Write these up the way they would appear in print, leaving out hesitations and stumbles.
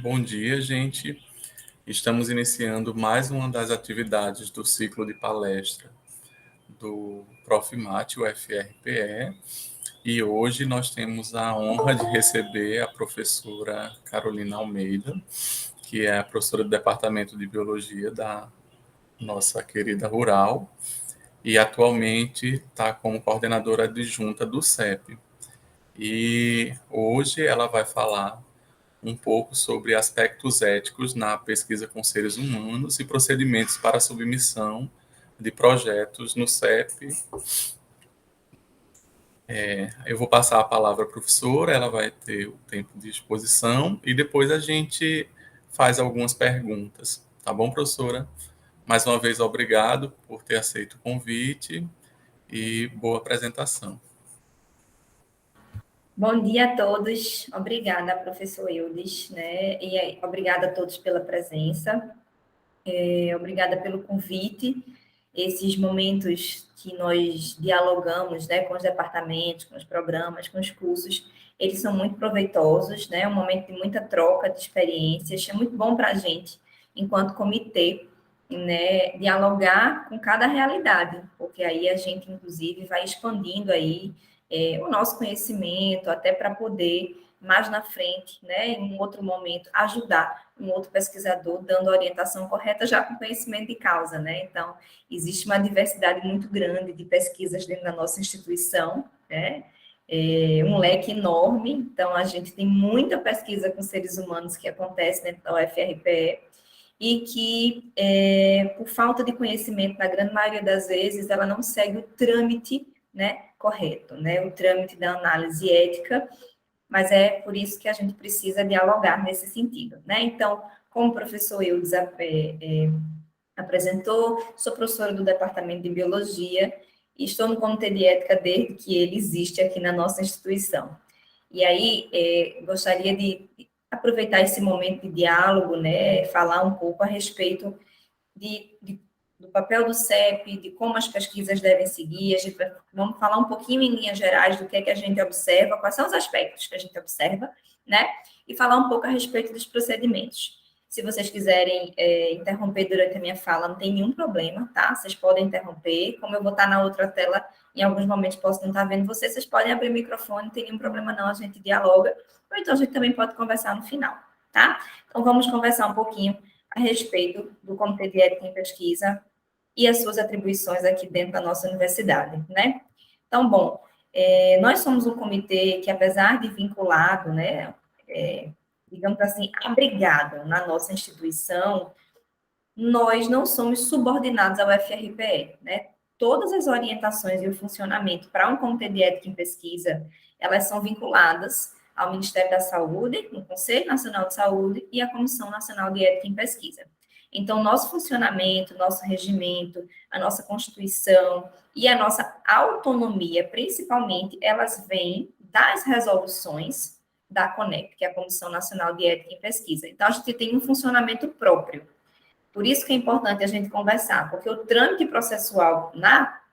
Bom dia, gente. Estamos iniciando mais uma das atividades do ciclo de palestra do Profimate, o FRPE, e hoje nós temos a honra de receber a professora Carolina Almeida, que é a professora do Departamento de Biologia da nossa querida Rural, e atualmente está como coordenadora adjunta do CEP. E hoje ela vai falar um pouco sobre aspectos éticos na pesquisa com seres humanos e procedimentos para a submissão de projetos no CEP. Eu vou passar a palavra à professora, ela vai ter o tempo de exposição e depois a gente faz algumas perguntas. Tá bom, professora? Mais uma vez, obrigado por ter aceito o convite e boa apresentação. Bom dia a todos. Obrigada, professor Eudes, né? E obrigada a todos pela presença. Obrigada pelo convite. Esses momentos que nós dialogamos, né, com os departamentos, com os programas, com os cursos, eles são muito proveitosos, né? É um momento de muita troca de experiências. É muito bom para a gente, enquanto comitê, né, dialogar com cada realidade, porque aí a gente, inclusive, vai expandindo aí o nosso conhecimento, até para poder, mais na frente, né, em um outro momento, ajudar um outro pesquisador, dando a orientação correta, já com conhecimento de causa, né? Então, existe uma diversidade muito grande de pesquisas dentro da nossa instituição, né? Um leque enorme, então a gente tem muita pesquisa com seres humanos que acontece dentro da UFRPE, e que, por falta de conhecimento, na grande maioria das vezes, ela não segue o trâmite, né, correto, né, o trâmite da análise ética, mas é por isso que a gente precisa dialogar nesse sentido, né? Então, como o professor Eudes apresentou, sou professora do Departamento de Biologia e estou no Comitê de Ética desde que ele existe aqui na nossa instituição. E aí, gostaria de aproveitar esse momento de diálogo, né, falar um pouco a respeito do papel do CEP, de como as pesquisas devem seguir. Vamos falar um pouquinho em linhas gerais do que é que a gente observa, quais são os aspectos que a gente observa, né? E falar um pouco a respeito dos procedimentos. Se vocês quiserem interromper durante a minha fala, não tem nenhum problema, tá? Vocês podem interromper. Como eu vou estar na outra tela, em alguns momentos posso não estar vendo vocês podem abrir o microfone, não tem nenhum problema não, a gente dialoga. Ou então a gente também pode conversar no final, tá? Então vamos conversar um pouquinho a respeito do Comitê de Ética em Pesquisa e as suas atribuições aqui dentro da nossa universidade, né? Então, bom, nós somos um comitê que, apesar de vinculado, né, digamos assim, abrigado na nossa instituição, nós não somos subordinados ao FRPE, né? Todas as orientações e o funcionamento para um comitê de ética em pesquisa, elas são vinculadas ao Ministério da Saúde, no Conselho Nacional de Saúde e à Comissão Nacional de Ética em Pesquisa. Então, nosso funcionamento, nosso regimento, a nossa Constituição e a nossa autonomia, principalmente, elas vêm das resoluções da CONEP, que é a Comissão Nacional de Ética em Pesquisa. Então, a gente tem um funcionamento próprio. Por isso que é importante a gente conversar, porque o trâmite processual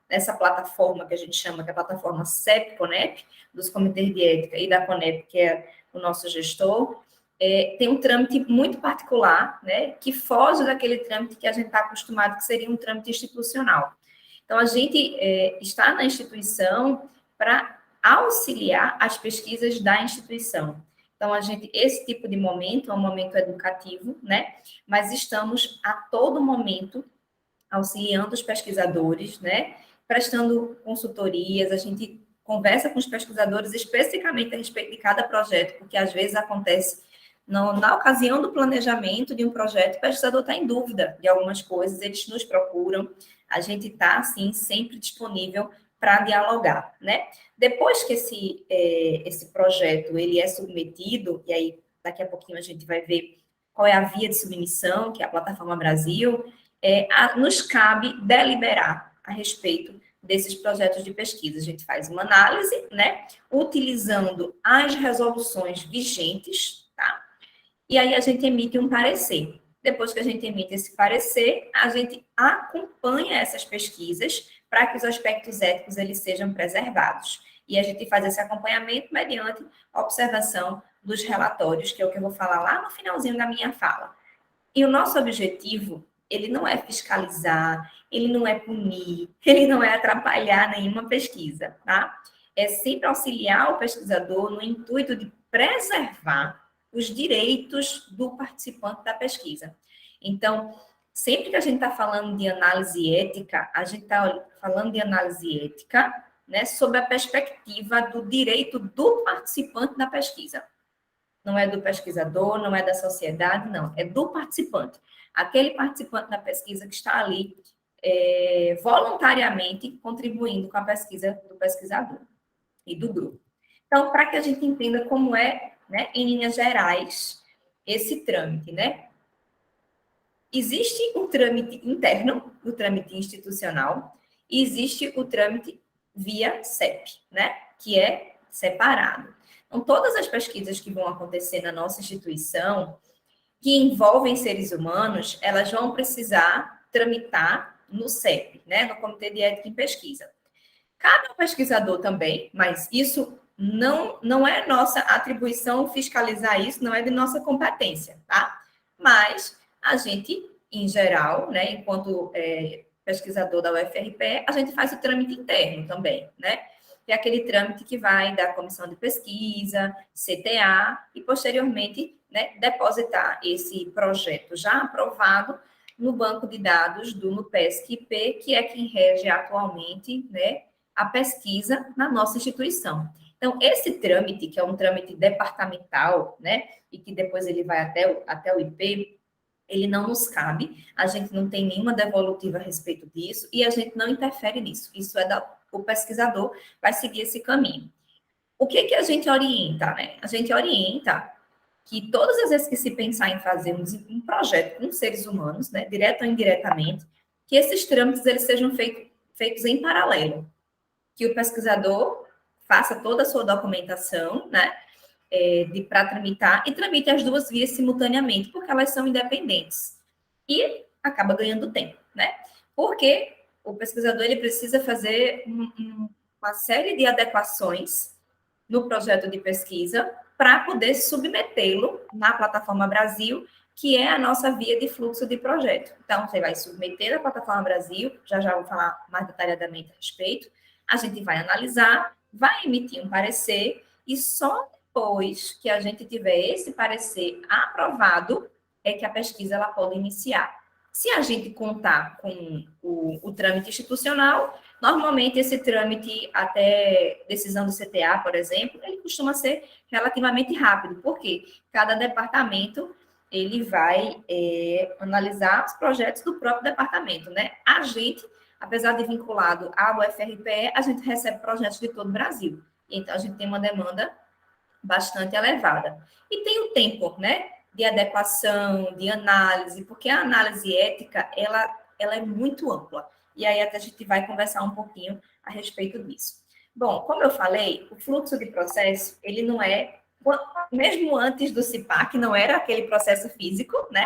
nessa plataforma que a gente chama, que é a plataforma CEP-CONEP, dos comitês de ética, e da CONEP, que é o nosso gestor, tem um trâmite muito particular, né, que foge daquele trâmite que a gente está acostumado, que seria um trâmite institucional. Então, a gente está na instituição para auxiliar as pesquisas da instituição. Então, esse tipo de momento é um momento educativo, né, mas estamos a todo momento auxiliando os pesquisadores, né, prestando consultorias, a gente conversa com os pesquisadores especificamente a respeito de cada projeto, porque às vezes acontece na ocasião do planejamento de um projeto, o pesquisador está em dúvida de algumas coisas, eles nos procuram, a gente está, assim, sempre disponível para dialogar, né? Depois que esse projeto ele é submetido, e aí daqui a pouquinho a gente vai ver qual é a via de submissão, que é a Plataforma Brasil, nos cabe deliberar a respeito desses projetos de pesquisa. A gente faz uma análise, né, utilizando as resoluções vigentes, tá? E aí a gente emite um parecer. Depois que a gente emite esse parecer, a gente acompanha essas pesquisas para que os aspectos éticos eles sejam preservados. E a gente faz esse acompanhamento mediante a observação dos relatórios, que é o que eu vou falar lá no finalzinho da minha fala. E o nosso objetivo, ele não é fiscalizar, ele não é punir, ele não é atrapalhar nenhuma pesquisa, tá? É sempre auxiliar o pesquisador no intuito de preservar os direitos do participante da pesquisa. Então, sempre que a gente está falando de análise ética, a gente está falando de análise ética, né, sob a perspectiva do direito do participante da pesquisa. Não é do pesquisador, não é da sociedade, não. É do participante. Aquele participante da pesquisa que está ali voluntariamente contribuindo com a pesquisa do pesquisador e do grupo. Então, para que a gente entenda como é, né, em linhas gerais, esse trâmite, né? Existe um trâmite interno, o trâmite institucional, e existe o trâmite via CEP, né? Que é separado. Então, todas as pesquisas que vão acontecer na nossa instituição, que envolvem seres humanos, elas vão precisar tramitar no CEP, né? No Comitê de Ética em Pesquisa. Cabe ao pesquisador também, mas isso não é nossa atribuição fiscalizar isso, não é de nossa competência, tá? Mas a gente, em geral, né, enquanto pesquisador da UFRPE, a gente faz o trâmite interno também, né? Que é aquele trâmite que vai da comissão de pesquisa, CTA, e posteriormente, né, depositar esse projeto já aprovado no banco de dados do NUPESC-IP, que é quem rege atualmente, né, a pesquisa na nossa instituição. Então, esse trâmite, que é um trâmite departamental, né, e que depois ele vai até o IP, ele não nos cabe, a gente não tem nenhuma devolutiva a respeito disso, e a gente não interfere nisso. Isso o pesquisador vai seguir esse caminho. O que a gente orienta, né? A gente orienta que todas as vezes que se pensar em fazer um projeto com seres humanos, né, direto ou indiretamente, que esses trâmites eles sejam feitos em paralelo, que o pesquisador faça toda a sua documentação, né, para tramitar, e tramite as duas vias simultaneamente, porque elas são independentes. E acaba ganhando tempo, né? Porque o pesquisador ele precisa fazer uma série de adequações no projeto de pesquisa para poder submetê-lo na plataforma Brasil, que é a nossa via de fluxo de projeto. Então, você vai submeter na plataforma Brasil, já vou falar mais detalhadamente a respeito, a gente vai analisar, vai emitir um parecer, e só depois que a gente tiver esse parecer aprovado, é que a pesquisa ela pode iniciar. Se a gente contar com o trâmite institucional, normalmente esse trâmite, até decisão do CTA, por exemplo, ele costuma ser relativamente rápido, porque cada departamento ele vai analisar os projetos do próprio departamento, né? A gente, apesar de vinculado ao UFRPE, a gente recebe projetos de todo o Brasil. Então, a gente tem uma demanda bastante elevada. E tem o tempo, né? De adequação, de análise, porque a análise ética, ela é muito ampla. E aí até a gente vai conversar um pouquinho a respeito disso. Bom, como eu falei, o fluxo de processo, ele não é, mesmo antes do CIPAC, não era aquele processo físico, né?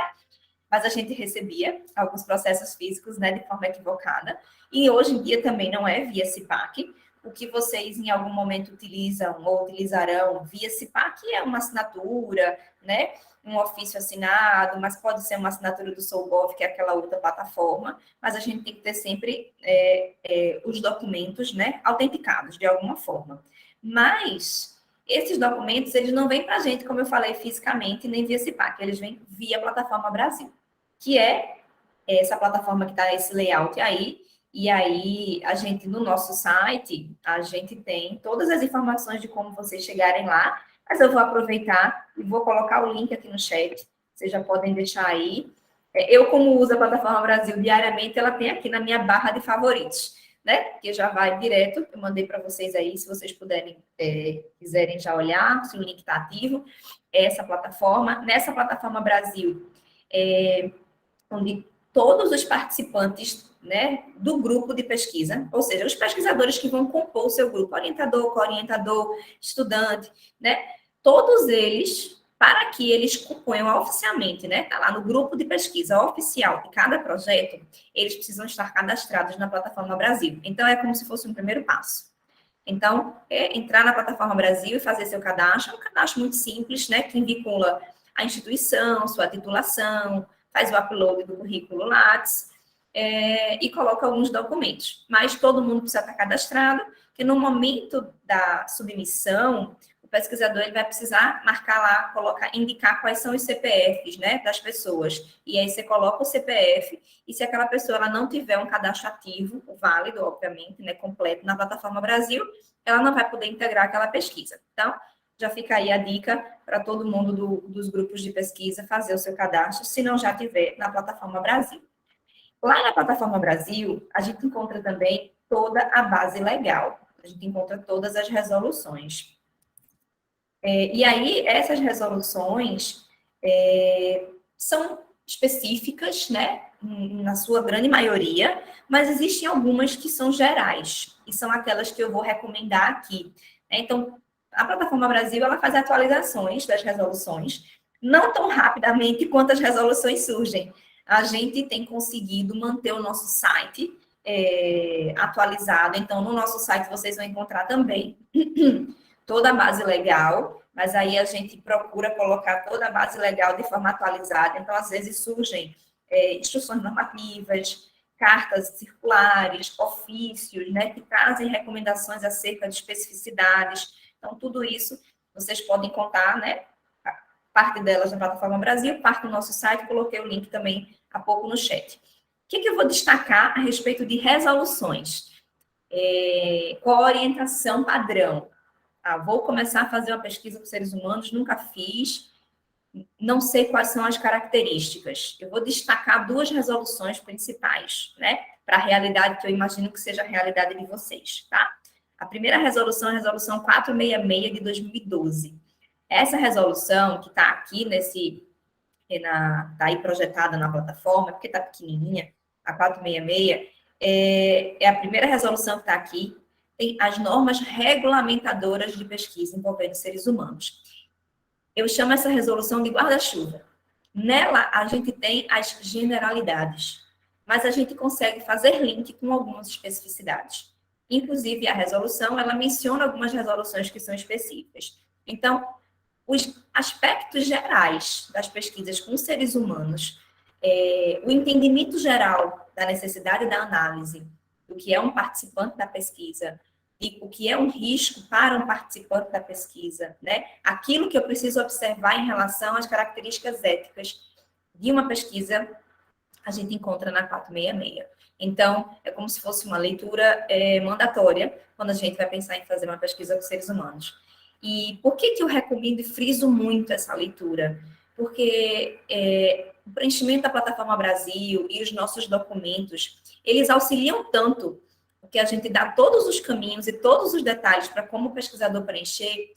Mas a gente recebia alguns processos físicos, né, de forma equivocada. E hoje em dia também não é via CIPAC. O que vocês em algum momento utilizam ou utilizarão via CIPAC é uma assinatura, né? Um ofício assinado, mas pode ser uma assinatura do SouGov, que é aquela outra plataforma, mas a gente tem que ter sempre os documentos, né, autenticados de alguma forma. Mas esses documentos, eles não vêm para a gente, como eu falei, fisicamente, nem via CIPAC, eles vêm via plataforma Brasil, que é essa plataforma que está esse layout aí, e aí a gente, no nosso site, a gente tem todas as informações de como vocês chegarem lá, mas eu vou aproveitar e vou colocar o link aqui no chat, vocês já podem deixar aí. Eu, como uso a plataforma Brasil diariamente, ela tem aqui na minha barra de favoritos, né? Que já vai direto, eu mandei para vocês aí, se vocês puderem, quiserem já olhar, se o link está ativo, essa plataforma. Nessa plataforma Brasil, onde todos os participantes, né, do grupo de pesquisa, ou seja, os pesquisadores que vão compor o seu grupo, orientador, co-orientador, estudante, né, todos eles, para que eles componham oficialmente, né, tá lá no grupo de pesquisa oficial de cada projeto, eles precisam estar cadastrados na plataforma Brasil. Então, é como se fosse um primeiro passo. Então, é entrar na Plataforma Brasil e fazer seu cadastro. É um cadastro muito simples, né? Que vincula a instituição, sua titulação, faz o upload do currículo Lattes e coloca alguns documentos. Mas todo mundo precisa estar cadastrado, que no momento da submissão, o pesquisador ele vai precisar marcar lá, indicar quais são os CPFs, né, das pessoas. E aí você coloca o CPF, e se aquela pessoa ela não tiver um cadastro ativo, válido, obviamente, né, completo na Plataforma Brasil, ela não vai poder integrar aquela pesquisa. Então, já fica aí a dica para todo mundo dos grupos de pesquisa fazer o seu cadastro, se não já tiver na Plataforma Brasil. Lá na Plataforma Brasil, a gente encontra também toda a base legal, a gente encontra todas as resoluções. E aí, essas resoluções são específicas, né, na sua grande maioria, mas existem algumas que são gerais, e são aquelas que eu vou recomendar aqui. Então, a Plataforma Brasil, ela faz atualizações das resoluções, não tão rapidamente quanto as resoluções surgem. A gente tem conseguido manter o nosso site atualizado, então, no nosso site vocês vão encontrar também toda a base legal, mas aí a gente procura colocar toda a base legal de forma atualizada. Então, às vezes surgem instruções normativas, cartas circulares, ofícios, né, que trazem recomendações acerca de especificidades. Então, tudo isso vocês podem contar, né, parte delas na Plataforma Brasil, parte do nosso site, coloquei o link também há pouco no chat. O que eu vou destacar a respeito de resoluções? Qual a orientação padrão? Vou começar a fazer uma pesquisa com seres humanos, nunca fiz, não sei quais são as características. Eu vou destacar 2 resoluções principais, né? Para a realidade que eu imagino que seja a realidade de vocês, tá? A primeira resolução é a resolução 466 de 2012. Essa resolução, que está aqui está aí projetada na plataforma, porque está pequenininha, a 466, é a primeira resolução que está aqui, tem as normas regulamentadoras de pesquisa envolvendo seres humanos. Eu chamo essa resolução de guarda-chuva. Nela, a gente tem as generalidades, mas a gente consegue fazer link com algumas especificidades. Inclusive, a resolução, ela menciona algumas resoluções que são específicas. Então, os aspectos gerais das pesquisas com seres humanos, o entendimento geral da necessidade da análise, do que é um participante da pesquisa, e o que é um risco para um participante da pesquisa, né? Aquilo que eu preciso observar em relação às características éticas de uma pesquisa, a gente encontra na 466. Então, é como se fosse uma leitura mandatória, quando a gente vai pensar em fazer uma pesquisa com seres humanos. E por que eu recomendo e friso muito essa leitura? Porque o preenchimento da Plataforma Brasil e os nossos documentos, eles auxiliam tanto, porque a gente dá todos os caminhos e todos os detalhes para como o pesquisador preencher,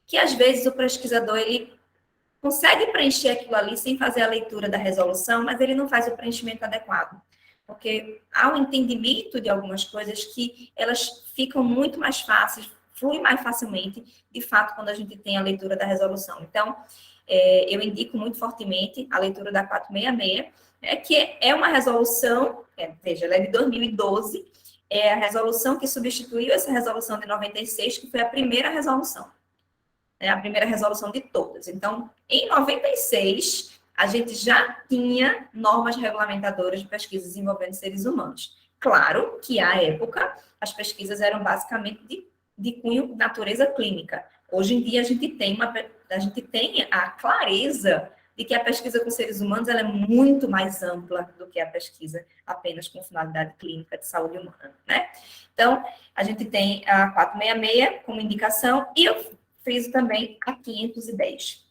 que às vezes o pesquisador ele consegue preencher aquilo ali sem fazer a leitura da resolução, mas ele não faz o preenchimento adequado. Porque há um entendimento de algumas coisas que elas ficam muito mais fáceis, fluem mais facilmente, de fato, quando a gente tem a leitura da resolução. Então, eu indico muito fortemente a leitura da 466, que é uma resolução, veja, ela é de 2012, é a resolução que substituiu essa resolução de 96, que foi a primeira resolução. A primeira resolução de todas. Então, em 96, a gente já tinha normas regulamentadoras de pesquisas envolvendo seres humanos. Claro que, à época, as pesquisas eram basicamente de cunho natureza clínica. Hoje em dia, a gente tem a clareza de que a pesquisa com seres humanos ela é muito mais ampla do que a pesquisa apenas com finalidade clínica de saúde humana, né? Então, a gente tem a 466 como indicação e eu friso também a 510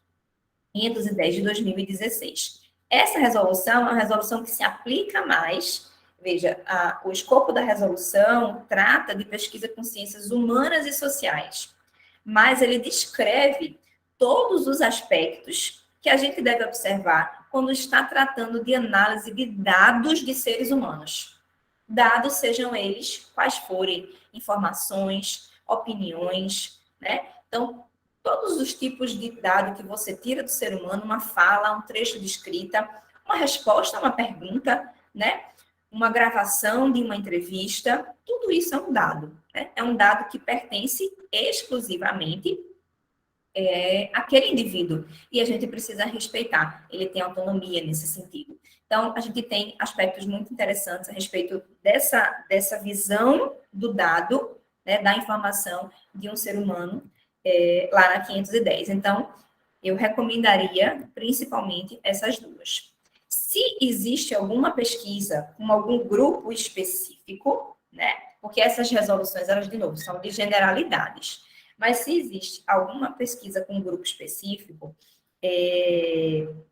de 2016. Essa resolução é uma resolução que se aplica mais. Veja, o escopo da resolução trata de pesquisa com ciências humanas e sociais, mas ele descreve todos os aspectos que a gente deve observar quando está tratando de análise de dados de seres humanos. Dados, sejam eles quais forem, informações, opiniões, né? Então, todos os tipos de dado que você tira do ser humano, uma fala, um trecho de escrita, uma resposta a uma pergunta, né? Uma gravação de uma entrevista, tudo isso é um dado. né? É um dado que pertence exclusivamente àquele indivíduo. E a gente precisa respeitar. Ele tem autonomia nesse sentido. Então, a gente tem aspectos muito interessantes a respeito dessa visão do dado, né, da informação de um ser humano, lá na 510. Então, eu recomendaria principalmente essas duas. Se existe alguma pesquisa com algum grupo específico, né? Porque essas resoluções, elas, de novo, são de generalidades. Mas se existe alguma pesquisa com um grupo específico,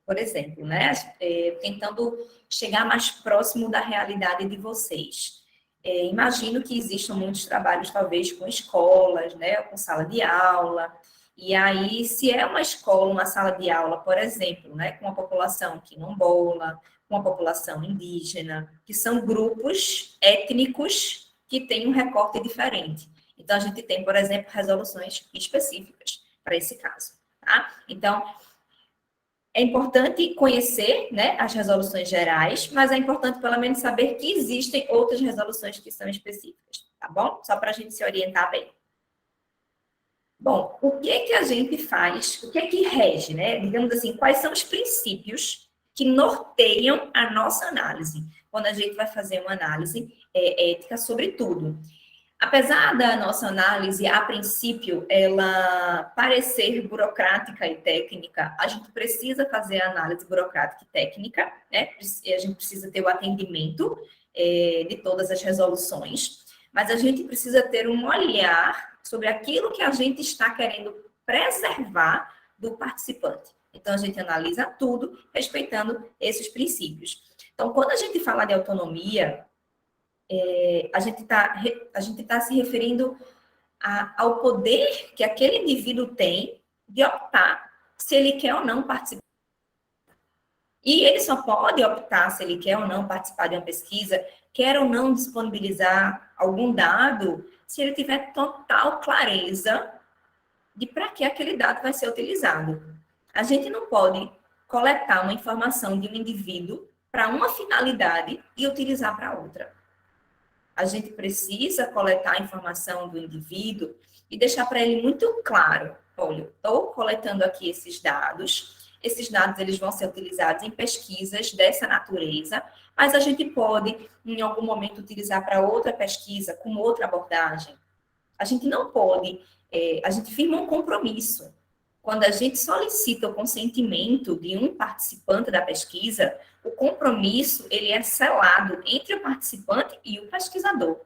por exemplo, né? Tentando chegar mais próximo da realidade de vocês. Imagino que existam muitos trabalhos, talvez, com escolas, né? Com sala de aula. E aí, se é uma escola, uma sala de aula, por exemplo, né, com a população quilombola, com a população indígena, que são grupos étnicos que têm um recorte diferente. Então, a gente tem, por exemplo, resoluções específicas para esse caso, tá? Então, é importante conhecer, né, as resoluções gerais, mas é importante, pelo menos, saber que existem outras resoluções que são específicas, tá bom? Só para a gente se orientar bem. Bom, o que é que a gente faz, o que é que rege, né? Digamos assim, quais são os princípios que norteiam a nossa análise, quando a gente vai fazer uma análise ética sobre tudo. Apesar da nossa análise, a princípio, ela parecer burocrática e técnica, a gente precisa fazer a análise burocrática e técnica, né? A gente precisa ter o atendimento de todas as resoluções, mas a gente precisa ter um olhar sobre aquilo que a gente está querendo preservar do participante. Então, a gente analisa tudo respeitando esses princípios. Então, quando a gente fala de autonomia, a gente tá se referindo ao poder que aquele indivíduo tem de optar se ele quer ou não participar. E ele só pode optar se ele quer ou não participar de uma pesquisa, quer ou não disponibilizar algum dado, se ele tiver total clareza de para que aquele dado vai ser utilizado. A gente não pode coletar uma informação de um indivíduo para uma finalidade e utilizar para outra. A gente precisa coletar a informação do indivíduo e deixar para ele muito claro, olha, estou coletando aqui esses dados eles vão ser utilizados em pesquisas dessa natureza, mas a gente pode, em algum momento, utilizar para outra pesquisa, com outra abordagem. A gente não pode, a gente firma um compromisso. Quando a gente solicita o consentimento de um participante da pesquisa, o compromisso ele é selado entre o participante e o pesquisador.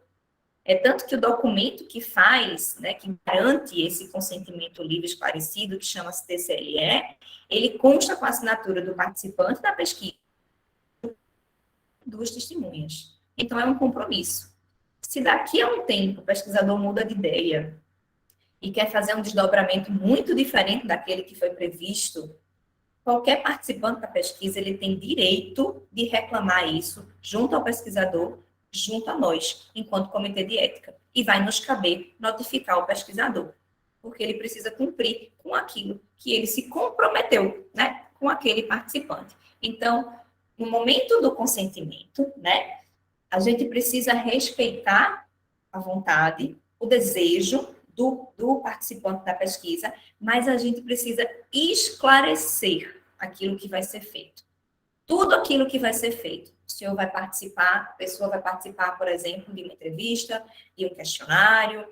É tanto que o documento que faz, né, que garante esse consentimento livre e esclarecido, que chama-se TCLE, ele consta com a assinatura do participante da pesquisa, duas testemunhas. Então, é um compromisso. Se daqui a um tempo o pesquisador muda de ideia e quer fazer um desdobramento muito diferente daquele que foi previsto, qualquer participante da pesquisa ele tem direito de reclamar isso junto ao pesquisador, junto a nós, enquanto comitê de ética. E vai nos caber notificar o pesquisador, porque ele precisa cumprir com aquilo que ele se comprometeu, né, com aquele participante. Então, no momento do consentimento, né, a gente precisa respeitar a vontade, o desejo do participante da pesquisa, mas a gente precisa esclarecer aquilo que vai ser feito. Tudo aquilo que vai ser feito. O senhor vai participar, a pessoa vai participar, por exemplo, de uma entrevista, de um questionário,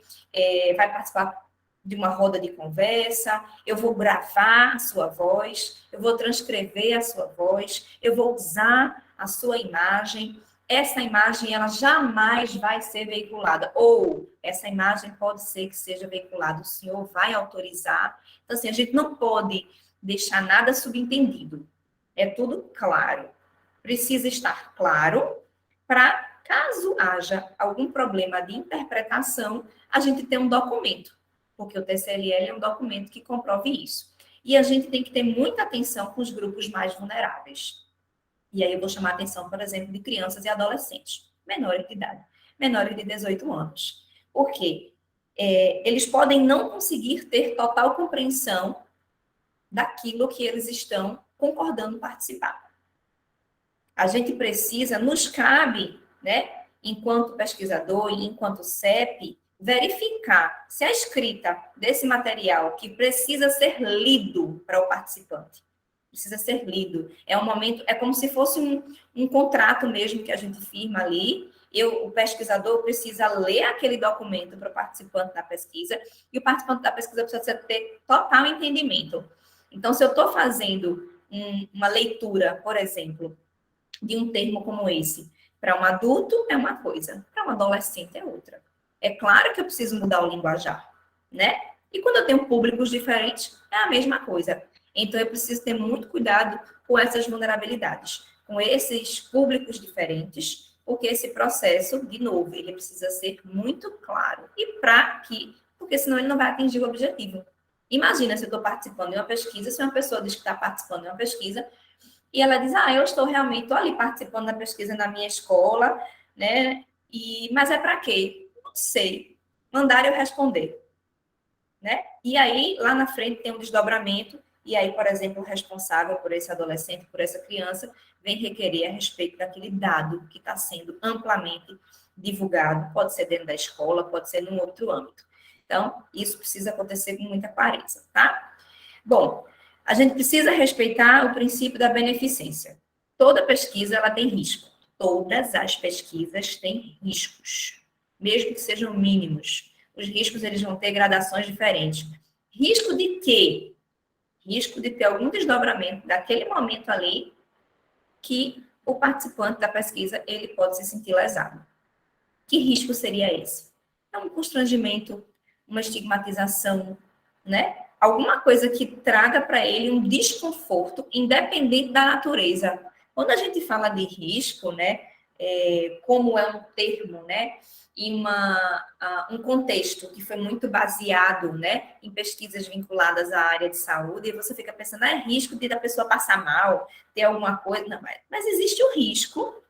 vai participar de uma roda de conversa, eu vou gravar a sua voz, eu vou transcrever a sua voz, eu vou usar a sua imagem. Essa imagem, ela jamais vai ser veiculada, ou essa imagem pode ser que seja veiculada, o senhor vai autorizar. Então, assim, a gente não pode deixar nada subentendido. É tudo claro. Precisa estar claro para, caso haja algum problema de interpretação, a gente ter um documento, porque o TCLL é um documento que comprove isso. E a gente tem que ter muita atenção com os grupos mais vulneráveis. E aí eu vou chamar a atenção, por exemplo, de crianças e adolescentes, menores de idade, menores de 18 anos. Por quê? Eles podem não conseguir ter total compreensão daquilo que eles estão concordando participar. A gente precisa, nos cabe, né, enquanto pesquisador e enquanto CEP, verificar se a escrita desse material, que precisa ser lido para o participante, precisa ser lido. É um momento, é como se fosse um contrato mesmo que a gente firma ali. O pesquisador precisa ler aquele documento para o participante da pesquisa, e o participante da pesquisa precisa ter total entendimento. Então, se eu estou fazendo uma leitura, por exemplo, de um termo como esse, para um adulto é uma coisa, para um adolescente é outra. É claro que eu preciso mudar o linguajar, né? E quando eu tenho públicos diferentes, é a mesma coisa. Então, eu preciso ter muito cuidado com essas vulnerabilidades, com esses públicos diferentes, porque esse processo, de novo, ele precisa ser muito claro. E para que, porque senão ele não vai atingir o objetivo. Imagina se eu estou participando de uma pesquisa, se uma pessoa diz que está participando de uma pesquisa, e ela diz, eu estou realmente, estou ali participando da pesquisa na minha escola, né? Mas é para quê? Não sei. Mandaram eu responder, né? E aí, lá na frente, tem um desdobramento, e aí, por exemplo, o responsável por esse adolescente, por essa criança, vem requerer a respeito daquele dado que está sendo amplamente divulgado, pode ser dentro da escola, pode ser num outro âmbito. Então, isso precisa acontecer com muita clareza, tá? Bom, a gente precisa respeitar o princípio da beneficência. Toda pesquisa, ela tem risco. Todas as pesquisas têm riscos, mesmo que sejam mínimos. Os riscos, eles vão ter gradações diferentes. Risco de quê? Risco de ter algum desdobramento daquele momento ali que o participante da pesquisa, ele pode se sentir lesado. Que risco seria esse? É um constrangimento, uma estigmatização, né? Alguma coisa que traga para ele um desconforto, independente da natureza. Quando a gente fala de risco, né, como é um termo, né, em um contexto que foi muito baseado, né, em pesquisas vinculadas à área de saúde, e você fica pensando, é risco de a pessoa passar mal, ter alguma coisa, não, mas existe o risco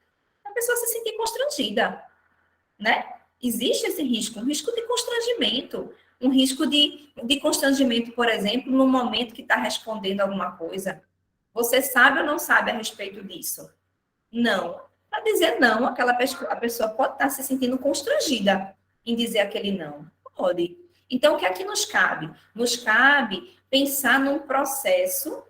da pessoa se sentir constrangida, né? Existe esse risco, um risco de constrangimento, um risco de constrangimento, por exemplo, no momento que está respondendo alguma coisa. Você sabe ou não sabe a respeito disso? Não. Para dizer não, a pessoa pode estar se sentindo constrangida em dizer aquele não. Pode. Então, o que é que nos cabe? Nos cabe pensar num processo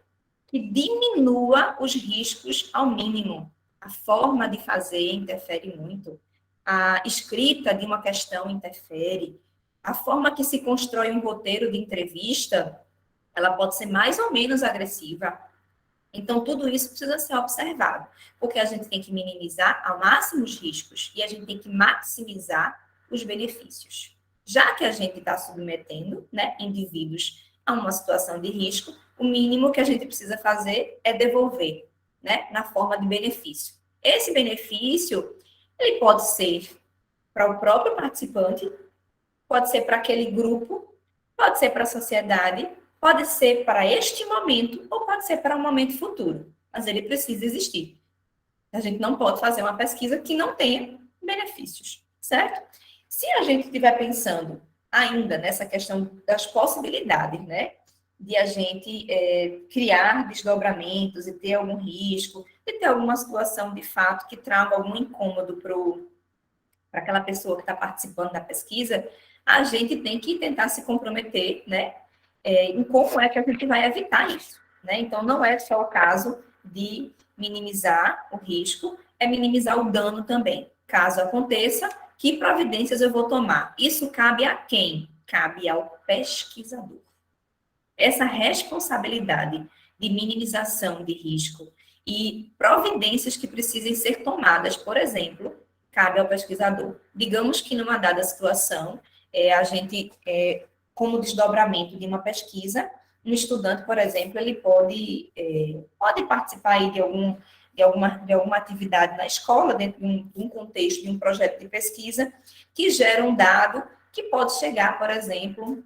que diminua os riscos ao mínimo. A forma de fazer interfere muito. A escrita de uma questão interfere. A forma que se constrói um roteiro de entrevista, ela pode ser mais ou menos agressiva. Então, tudo isso precisa ser observado, porque a gente tem que minimizar ao máximo os riscos e a gente tem que maximizar os benefícios. Já que a gente está submetendo, né, indivíduos a uma situação de risco, o mínimo que a gente precisa fazer é devolver, né, na forma de benefício. Esse benefício, ele pode ser para o próprio participante, pode ser para aquele grupo, pode ser para a sociedade, pode ser para este momento ou pode ser para um momento futuro, mas ele precisa existir. A gente não pode fazer uma pesquisa que não tenha benefícios, certo? Se a gente estiver pensando ainda nessa questão das possibilidades, né, de a gente criar desdobramentos e ter algum risco, de ter alguma situação de fato que traga algum incômodo para aquela pessoa que está participando da pesquisa, a gente tem que tentar se comprometer, né, em como é que a gente vai evitar isso, né? Então, não é só o caso de minimizar o risco, é minimizar o dano também. Caso aconteça, que providências eu vou tomar? Isso cabe a quem? Cabe ao pesquisador. Essa responsabilidade de minimização de risco e providências que precisem ser tomadas, por exemplo, cabe ao pesquisador. Digamos que numa dada situação, a gente, como desdobramento de uma pesquisa, um estudante, por exemplo, ele pode participar aí de alguma atividade na escola, dentro de um contexto de um projeto de pesquisa, que gera um dado que pode chegar, por exemplo,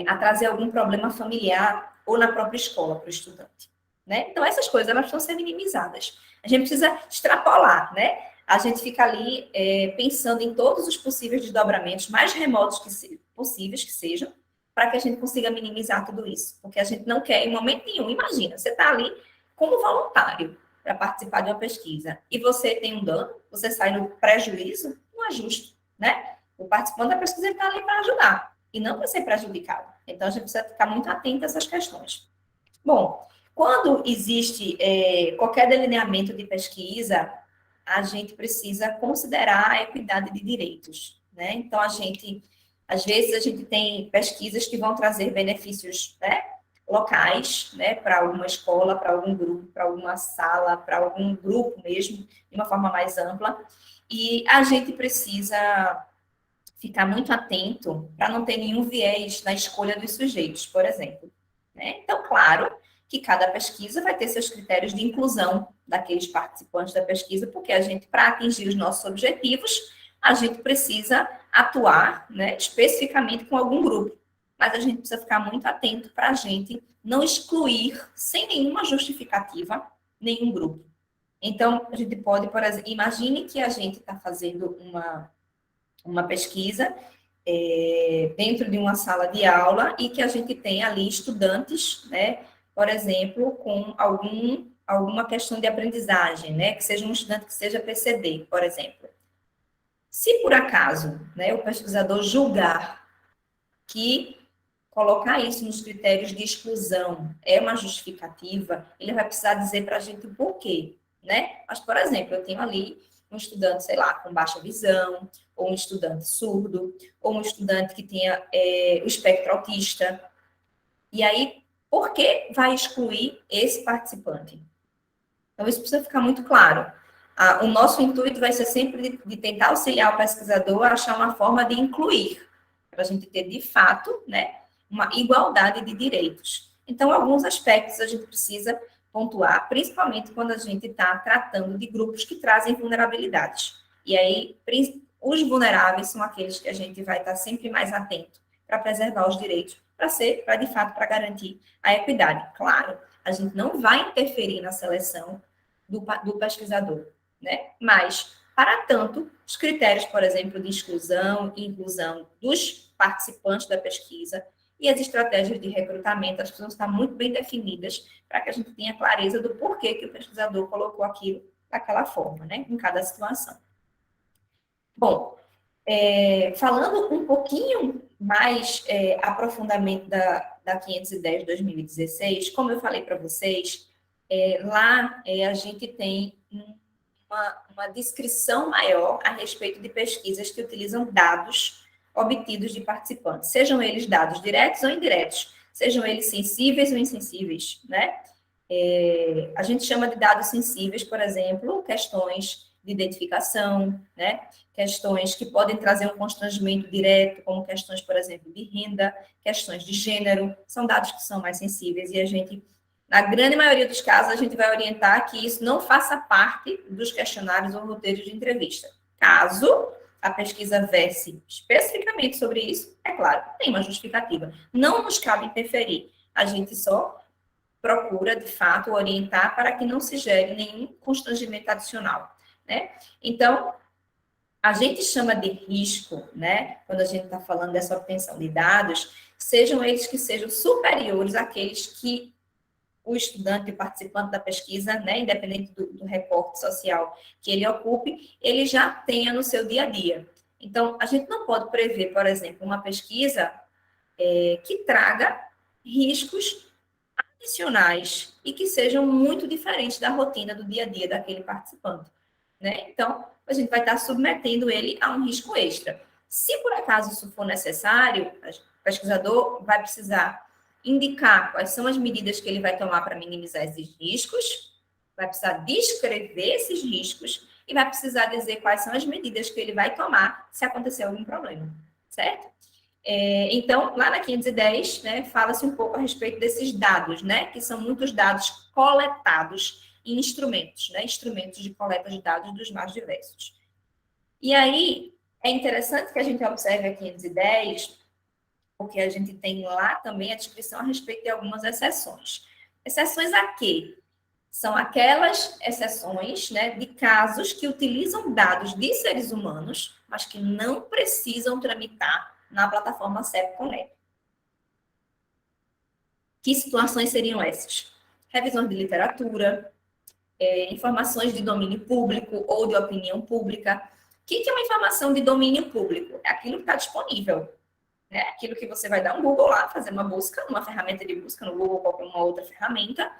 a trazer algum problema familiar ou na própria escola para o estudante, né? Então, essas coisas, elas precisam ser minimizadas. A gente precisa extrapolar, né? A gente fica ali pensando em todos os possíveis desdobramentos, mais remotos possíveis que sejam, para que a gente consiga minimizar tudo isso. Porque a gente não quer, em momento nenhum, imagina, você está ali como voluntário para participar de uma pesquisa e você tem um dano, você sai no prejuízo, não é justo, né? O participante da pesquisa está ali para ajudar e não para ser prejudicado. Então, a gente precisa ficar muito atento a essas questões. Bom, quando existe qualquer delineamento de pesquisa, a gente precisa considerar a equidade de direitos, né? Então, às vezes, a gente tem pesquisas que vão trazer benefícios, né, locais, né, para alguma escola, para algum grupo, para alguma sala, para algum grupo mesmo, de uma forma mais ampla, e a gente precisa ficar muito atento para não ter nenhum viés na escolha dos sujeitos, por exemplo, né? Então, claro que cada pesquisa vai ter seus critérios de inclusão daqueles participantes da pesquisa, porque a gente, para atingir os nossos objetivos, a gente precisa atuar, né, especificamente com algum grupo. Mas a gente precisa ficar muito atento para a gente não excluir, sem nenhuma justificativa, nenhum grupo. Então, a gente pode, por exemplo, imagine que a gente está fazendo uma pesquisa dentro de uma sala de aula e que a gente tem ali estudantes, né, por exemplo, com alguma questão de aprendizagem, né, que seja um estudante que seja PCD, por exemplo. Se por acaso, né, o pesquisador julgar que colocar isso nos critérios de exclusão é uma justificativa, ele vai precisar dizer para a gente o porquê, né? Mas, por exemplo, eu tenho ali um estudante, sei lá, com baixa visão, ou um estudante surdo, ou um estudante que tenha o espectro autista. E aí, por que vai excluir esse participante? Então, isso precisa ficar muito claro. O nosso intuito vai ser sempre de tentar auxiliar o pesquisador a achar uma forma de incluir, para a gente ter, de fato, né, uma igualdade de direitos. Então, alguns aspectos a gente precisa pontuar, principalmente quando a gente está tratando de grupos que trazem vulnerabilidades. E aí, os vulneráveis são aqueles que a gente vai estar sempre mais atento para preservar os direitos, para de fato, para garantir a equidade. Claro, a gente não vai interferir na seleção do pesquisador, né? Mas, para tanto, os critérios, por exemplo, de exclusão e inclusão dos participantes da pesquisa e as estratégias de recrutamento, elas precisam estar muito bem definidas para que a gente tenha clareza do porquê que o pesquisador colocou aquilo daquela forma, né? Em cada situação. Bom, falando um pouquinho mais aprofundamento da 510 de 2016, como eu falei para vocês, lá a gente tem uma descrição maior a respeito de pesquisas que utilizam dados obtidos de participantes, sejam eles dados diretos ou indiretos, sejam eles sensíveis ou insensíveis, né? A gente chama de dados sensíveis, por exemplo, questões de identificação, né? Questões que podem trazer um constrangimento direto, como questões, por exemplo, de renda, questões de gênero, são dados que são mais sensíveis e a gente, na grande maioria dos casos, a gente vai orientar que isso não faça parte dos questionários ou roteiros de entrevista. Caso a pesquisa verse especificamente sobre isso, é claro, tem uma justificativa. Não nos cabe interferir, a gente só procura, de fato, orientar para que não se gere nenhum constrangimento adicional, né? Então, a gente chama de risco, né, quando a gente está falando dessa obtenção de dados, sejam eles que sejam superiores àqueles que o estudante, o participante da pesquisa, né, independente do recorte social que ele ocupe, ele já tenha no seu dia a dia. Então, a gente não pode prever, por exemplo, uma pesquisa que traga riscos adicionais e que sejam muito diferentes da rotina do dia a dia daquele participante, né? Então, a gente vai estar submetendo ele a um risco extra. Se por acaso isso for necessário, o pesquisador vai precisar indicar quais são as medidas que ele vai tomar para minimizar esses riscos, vai precisar descrever esses riscos e vai precisar dizer quais são as medidas que ele vai tomar se acontecer algum problema, certo? Então, lá na 510, né, fala-se um pouco a respeito desses dados, né, que são muitos dados coletados em instrumentos, né, instrumentos de coleta de dados dos mais diversos. E aí, é interessante que a gente observe a 510, porque a gente tem lá também a descrição a respeito de algumas exceções. Exceções a quê? São aquelas exceções, né, de casos que utilizam dados de seres humanos, mas que não precisam tramitar na plataforma CEP-Conect. Que situações seriam essas? Revisões de literatura, informações de domínio público ou de opinião pública, que é uma informação de domínio público? É aquilo que está disponível, né? Aquilo que você vai dar um Google lá, fazer uma busca, uma ferramenta de busca no Google ou qualquer uma outra ferramenta,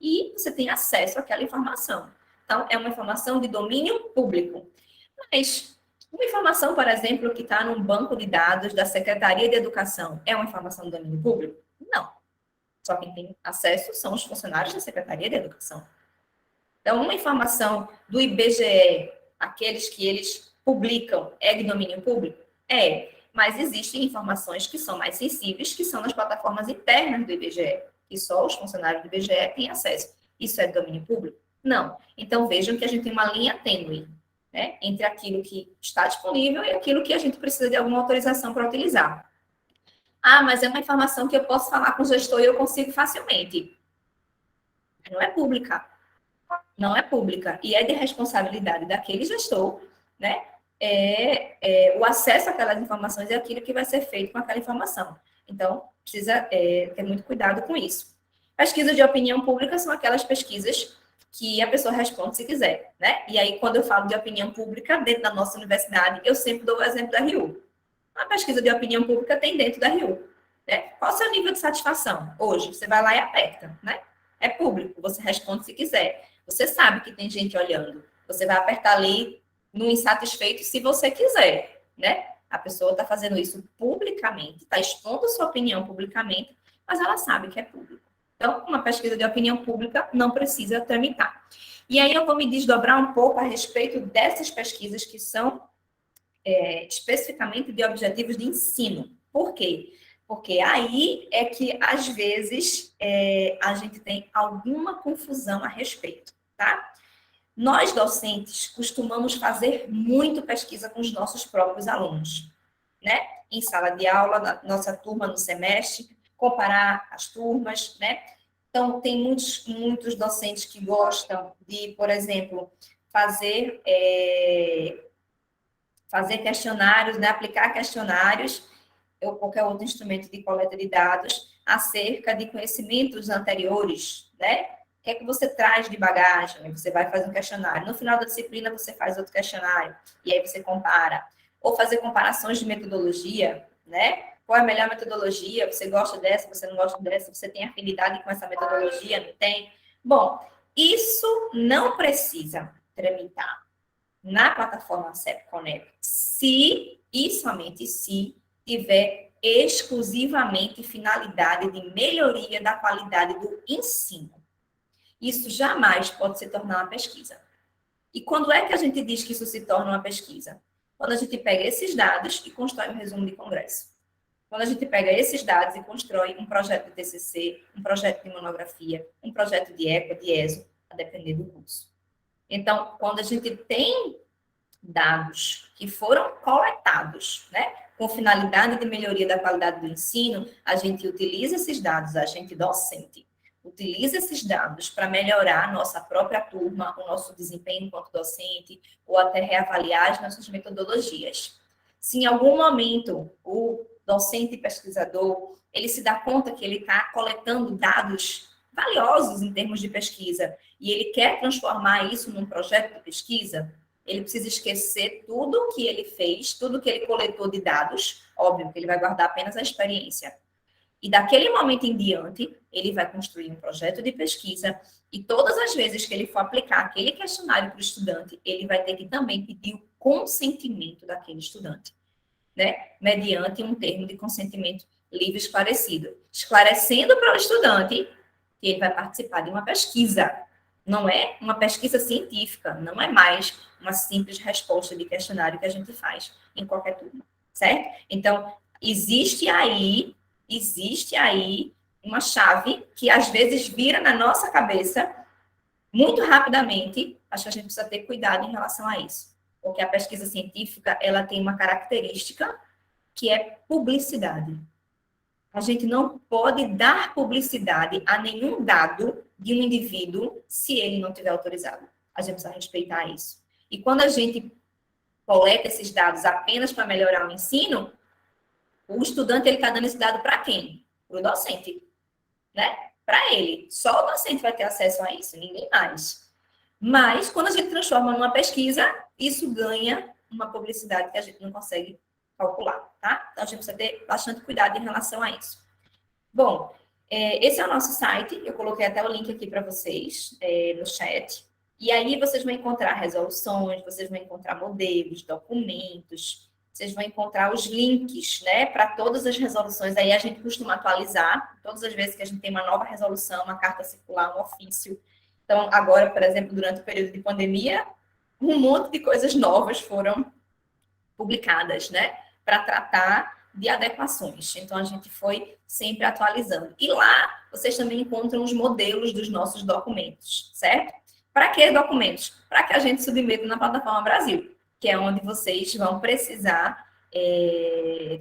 e você tem acesso àquela informação. Então, é uma informação de domínio público. Mas uma informação, por exemplo, que está num banco de dados da Secretaria de Educação, é uma informação de domínio público? Não. Só quem tem acesso são os funcionários da Secretaria de Educação. Então, uma informação do IBGE, aqueles que eles publicam, é de domínio público? É. Mas existem informações que são mais sensíveis, que são nas plataformas internas do IBGE, e só os funcionários do IBGE têm acesso. Isso é de domínio público? Não. Então, vejam que a gente tem uma linha tênue, né, entre aquilo que está disponível e aquilo que a gente precisa de alguma autorização para utilizar. Ah, mas é uma informação que eu posso falar com o gestor e eu consigo facilmente. Não é pública. Não é pública. E é de responsabilidade daquele gestor, né? O acesso àquelas informações é aquilo que vai ser feito com aquela informação. Então, precisa ter muito cuidado com isso. Pesquisas de opinião pública são aquelas pesquisas que a pessoa responde se quiser, né? E aí, quando eu falo de opinião pública, dentro da nossa universidade, eu sempre dou o exemplo da RU. A pesquisa de opinião pública tem dentro da RU, né? Qual o seu nível de satisfação? Hoje, você vai lá e aperta, né? É público, você responde se quiser. Você sabe que tem gente olhando. Você vai apertar ali no insatisfeito se você quiser, né? A pessoa está fazendo isso publicamente, está expondo sua opinião publicamente, mas ela sabe que é público. Então, uma pesquisa de opinião pública não precisa tramitar. E aí eu vou me desdobrar um pouco a respeito dessas pesquisas que são especificamente de objetivos de ensino. Por quê? Porque aí é que, às vezes, a gente tem alguma confusão a respeito, tá? Nós, docentes, costumamos fazer muito pesquisa com os nossos próprios alunos, né? Em sala de aula, na nossa turma no semestre, comparar as turmas, né? Então, tem muitos docentes que gostam de, por exemplo, fazer questionários, né? Aplicar questionários ou qualquer outro instrumento de coleta de dados acerca de conhecimentos anteriores, né? O que é que você traz de bagagem? Você vai fazer um questionário. No final da disciplina, você faz outro questionário. E aí você compara. Ou fazer comparações de metodologia, né? Qual é a melhor metodologia? Você gosta dessa, você não gosta dessa? Você tem afinidade com essa metodologia? Não tem? Bom, isso não precisa tramitar na plataforma CEP Connect, se e somente se tiver exclusivamente finalidade de melhoria da qualidade do ensino. Isso jamais pode se tornar uma pesquisa. E quando é que a gente diz que isso se torna uma pesquisa? Quando a gente pega esses dados e constrói um resumo de congresso. Quando a gente pega esses dados e constrói um projeto de TCC, um projeto de monografia, um projeto de ECA, de ESO, a depender do curso. Então, quando a gente tem dados que foram coletados, né, com finalidade de melhoria da qualidade do ensino, a gente utiliza esses dados, a gente docente, utiliza esses dados para melhorar a nossa própria turma, o nosso desempenho enquanto docente, ou até reavaliar as nossas metodologias. Se em algum momento o docente pesquisador, ele se dá conta que ele está coletando dados valiosos em termos de pesquisa, e ele quer transformar isso num projeto de pesquisa, ele precisa esquecer tudo que ele fez, tudo que ele coletou de dados, óbvio que ele vai guardar apenas a experiência. E daquele momento em diante, ele vai construir um projeto de pesquisa e todas as vezes que ele for aplicar aquele questionário para o estudante, ele vai ter que também pedir o consentimento daquele estudante, né? Mediante um termo de consentimento livre e esclarecido, esclarecendo para o estudante que ele vai participar de uma pesquisa. Não é uma pesquisa científica, não é mais uma simples resposta de questionário que a gente faz em qualquer turma, certo? Então, existe aí uma chave que às vezes vira na nossa cabeça muito rapidamente. Acho que a gente precisa ter cuidado em relação a isso, porque a pesquisa científica, ela tem uma característica que é publicidade. A gente não pode dar publicidade a nenhum dado de um indivíduo se ele não tiver autorizado. A gente precisa respeitar isso. E quando a gente coleta esses dados apenas para melhorar o ensino, o estudante ele está dando esse dado para quem? Para o docente, né? Para ele. Só o docente vai ter acesso a isso, ninguém mais. Mas, quando a gente transforma numa pesquisa, isso ganha uma publicidade que a gente não consegue calcular, tá? Então, a gente precisa ter bastante cuidado em relação a isso. Bom, esse é o nosso site, eu coloquei até o link aqui para vocês no chat. E aí vocês vão encontrar resoluções, vocês vão encontrar modelos, documentos, vocês vão encontrar os links, né, para todas as resoluções. Aí a gente costuma atualizar, todas as vezes que a gente tem uma nova resolução, uma carta circular, um ofício. Então, agora, por exemplo, durante o período de pandemia, um monte de coisas novas foram publicadas, né, para tratar de adequações. Então, a gente foi sempre atualizando. E lá, vocês também encontram os modelos dos nossos documentos, certo? Para que documentos? Para que a gente submeta na plataforma Brasil, que é onde vocês vão precisar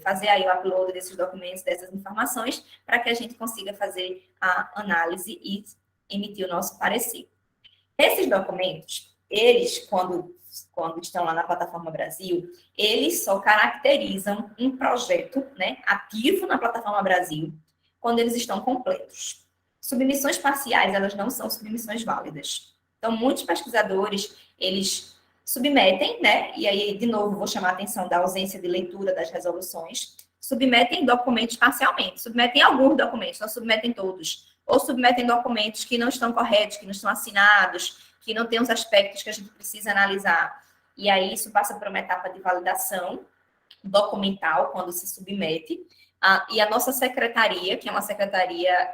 fazer aí o upload desses documentos, dessas informações, para que a gente consiga fazer a análise e emitir o nosso parecer. Esses documentos, eles, quando estão lá na plataforma Brasil, eles só caracterizam um projeto, né, ativo na plataforma Brasil, quando eles estão completos. Submissões parciais, elas não são submissões válidas. Então, muitos pesquisadores, eles submetem, né, e aí, de novo, vou chamar a atenção da ausência de leitura das resoluções, submetem documentos parcialmente, submetem alguns documentos, não submetem todos, ou submetem documentos que não estão corretos, que não estão assinados, que não tem os aspectos que a gente precisa analisar. E aí isso passa por uma etapa de validação documental, quando se submete. E a nossa secretaria, que é uma secretaria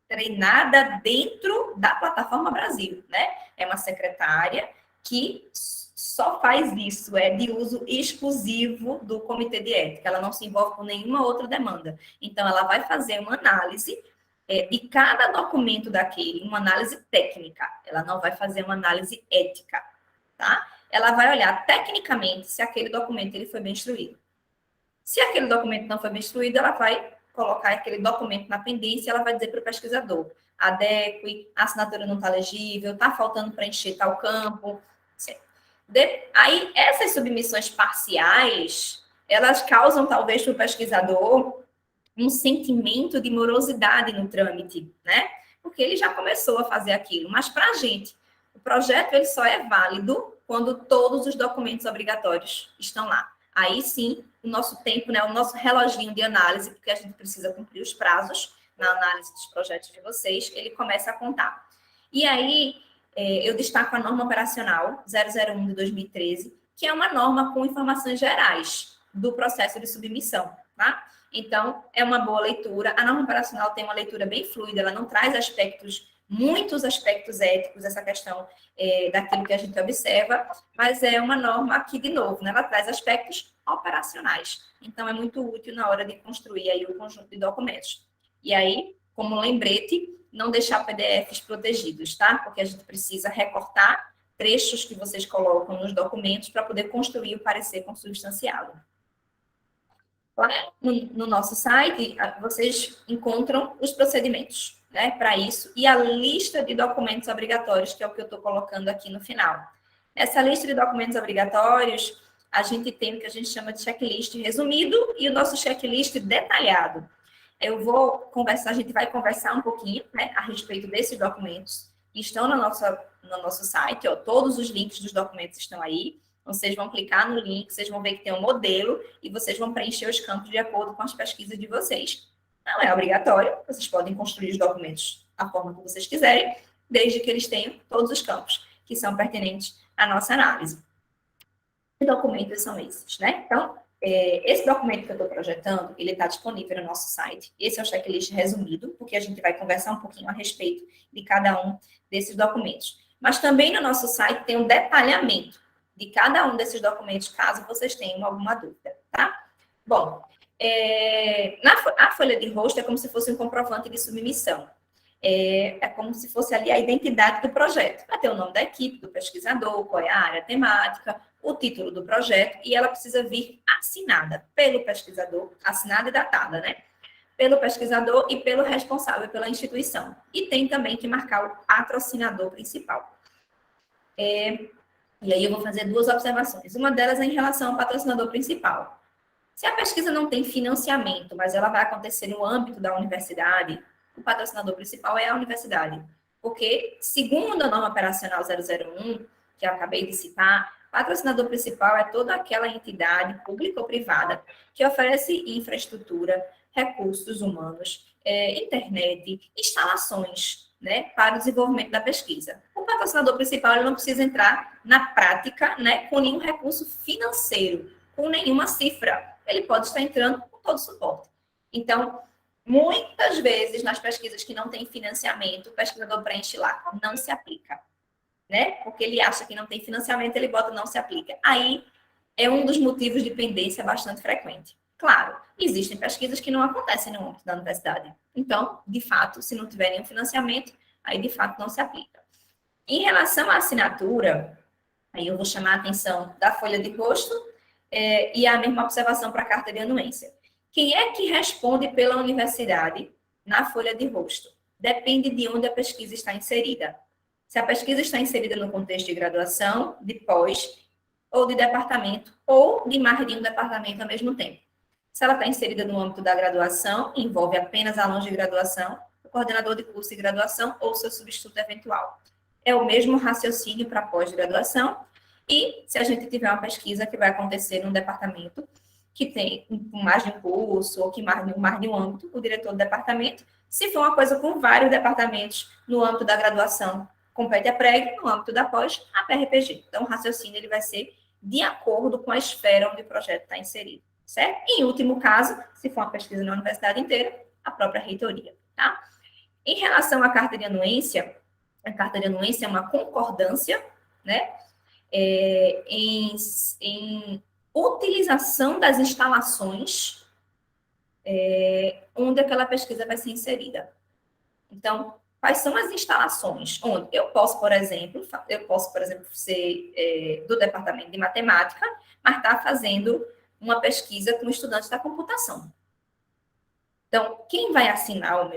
treinada dentro da plataforma Brasil, né? É uma secretária que só faz isso, é de uso exclusivo do Comitê de Ética, ela não se envolve com nenhuma outra demanda. Então, ela vai fazer uma análise de cada documento daquele, uma análise técnica, ela não vai fazer uma análise ética, tá? Ela vai olhar tecnicamente se aquele documento ele foi bem instruído. Se aquele documento não foi bem instruído, ela vai colocar aquele documento na pendência, ela vai dizer para o pesquisador, adeque, a assinatura não está legível, está faltando preencher tal campo, certo? Aí, essas submissões parciais, elas causam, talvez, para o pesquisador um sentimento de morosidade no trâmite, né? Porque ele já começou a fazer aquilo. Mas, para a gente, o projeto ele só é válido quando todos os documentos obrigatórios estão lá. Aí, sim, o nosso tempo, né, o nosso reloginho de análise, porque a gente precisa cumprir os prazos na análise dos projetos de vocês, ele começa a contar. E aí, eu destaco a norma operacional 001 de 2013, que é uma norma com informações gerais do processo de submissão, tá? Então, é uma boa leitura. A norma operacional tem uma leitura bem fluida, ela não traz muitos aspectos éticos, essa questão daquilo que a gente observa, mas é uma norma que, de novo, né, ela traz aspectos operacionais. Então, é muito útil na hora de construir aí o conjunto de documentos. E aí, como lembrete, não deixar PDFs protegidos, tá? Porque a gente precisa recortar trechos que vocês colocam nos documentos para poder construir o parecer consubstanciado. Lá no nosso site, vocês encontram os procedimentos, né, para isso, e a lista de documentos obrigatórios, que é o que eu estou colocando aqui no final. Nessa lista de documentos obrigatórios, a gente tem o que a gente chama de checklist resumido e o nosso checklist detalhado. A gente vai conversar um pouquinho, né, a respeito desses documentos, que estão no nosso site, ó, todos os links dos documentos estão aí. Vocês vão clicar no link, vocês vão ver que tem um modelo e vocês vão preencher os campos de acordo com as pesquisas de vocês. Não é obrigatório, vocês podem construir os documentos da forma que vocês quiserem, desde que eles tenham todos os campos que são pertinentes à nossa análise. Que documentos são esses, né? Então, esse documento que eu estou projetando, ele está disponível no nosso site. Esse é o checklist resumido, porque a gente vai conversar um pouquinho a respeito de cada um desses documentos. Mas também no nosso site tem um detalhamento de cada um desses documentos, caso vocês tenham alguma dúvida, tá? Bom, a folha de rosto é como se fosse um comprovante de submissão. É como se fosse ali a identidade do projeto. Vai ter o nome da equipe, do pesquisador, qual é a área temática, o título do projeto, e ela precisa vir assinada pelo pesquisador, assinada e datada, né? Pelo pesquisador e pelo responsável pela instituição. E tem também que marcar o patrocinador principal. E aí eu vou fazer duas observações. Uma delas é em relação ao patrocinador principal. Se a pesquisa não tem financiamento, mas ela vai acontecer no âmbito da universidade, o patrocinador principal é a universidade. Porque, segundo a norma operacional 001, que eu acabei de citar, Patrocinador principal é toda aquela entidade pública ou privada que oferece infraestrutura, recursos humanos, internet, instalações, né, para o desenvolvimento da pesquisa. O patrocinador principal ele não precisa entrar na prática, né, com nenhum recurso financeiro, com nenhuma cifra. Ele pode estar entrando com todo o suporte. Então, muitas vezes, nas pesquisas que não têm financiamento, o pesquisador preenche lá, não se aplica, né? Porque ele acha que não tem financiamento, ele bota não se aplica. Aí, é um dos motivos de pendência bastante frequente. Claro, existem pesquisas que não acontecem no âmbito da universidade. Então, de fato, se não tiver nenhum financiamento, aí, de fato, não se aplica. Em relação à assinatura, aí eu vou chamar a atenção da folha de rosto e a mesma observação para a carta de anuência. Quem é que responde pela universidade na folha de rosto? Depende de onde a pesquisa está inserida. Se a pesquisa está inserida no contexto de graduação, de pós, ou de departamento, ou de mais de um departamento ao mesmo tempo. Se ela está inserida no âmbito da graduação, envolve apenas alunos de graduação, o coordenador de curso de graduação ou seu substituto eventual. É o mesmo raciocínio para pós-graduação, e se a gente tiver uma pesquisa que vai acontecer num departamento que tem mais de um curso ou que mais de um âmbito, o diretor do departamento, se for uma coisa com vários departamentos no âmbito da graduação, compete a PREG, no âmbito da pós, a PRPG. Então, o raciocínio ele vai ser de acordo com a esfera onde o projeto está inserido, certo? Em último caso, se for uma pesquisa na universidade inteira, a própria reitoria, tá? Em relação à carta de anuência, a carta de anuência é uma concordância, né? Em utilização das instalações onde aquela pesquisa vai ser inserida. Então, quais são as instalações? Onde eu posso, por exemplo, ser do departamento de matemática, mas estar fazendo uma pesquisa com estudantes da computação. Então, quem vai assinar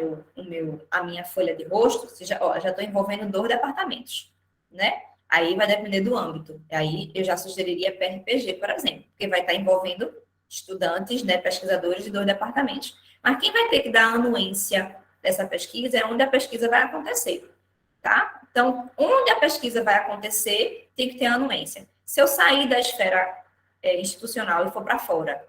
a minha folha de rosto, já estou envolvendo 2 departamentos, né? Aí vai depender do âmbito. Aí eu já sugeriria PRPG, por exemplo, porque vai estar envolvendo estudantes, né, pesquisadores de 2 departamentos. Mas quem vai ter que dar a anuência dessa pesquisa é onde a pesquisa vai acontecer, tá? Então, onde a pesquisa vai acontecer, tem que ter a anuência. Se eu sair da esfera institucional e for para fora,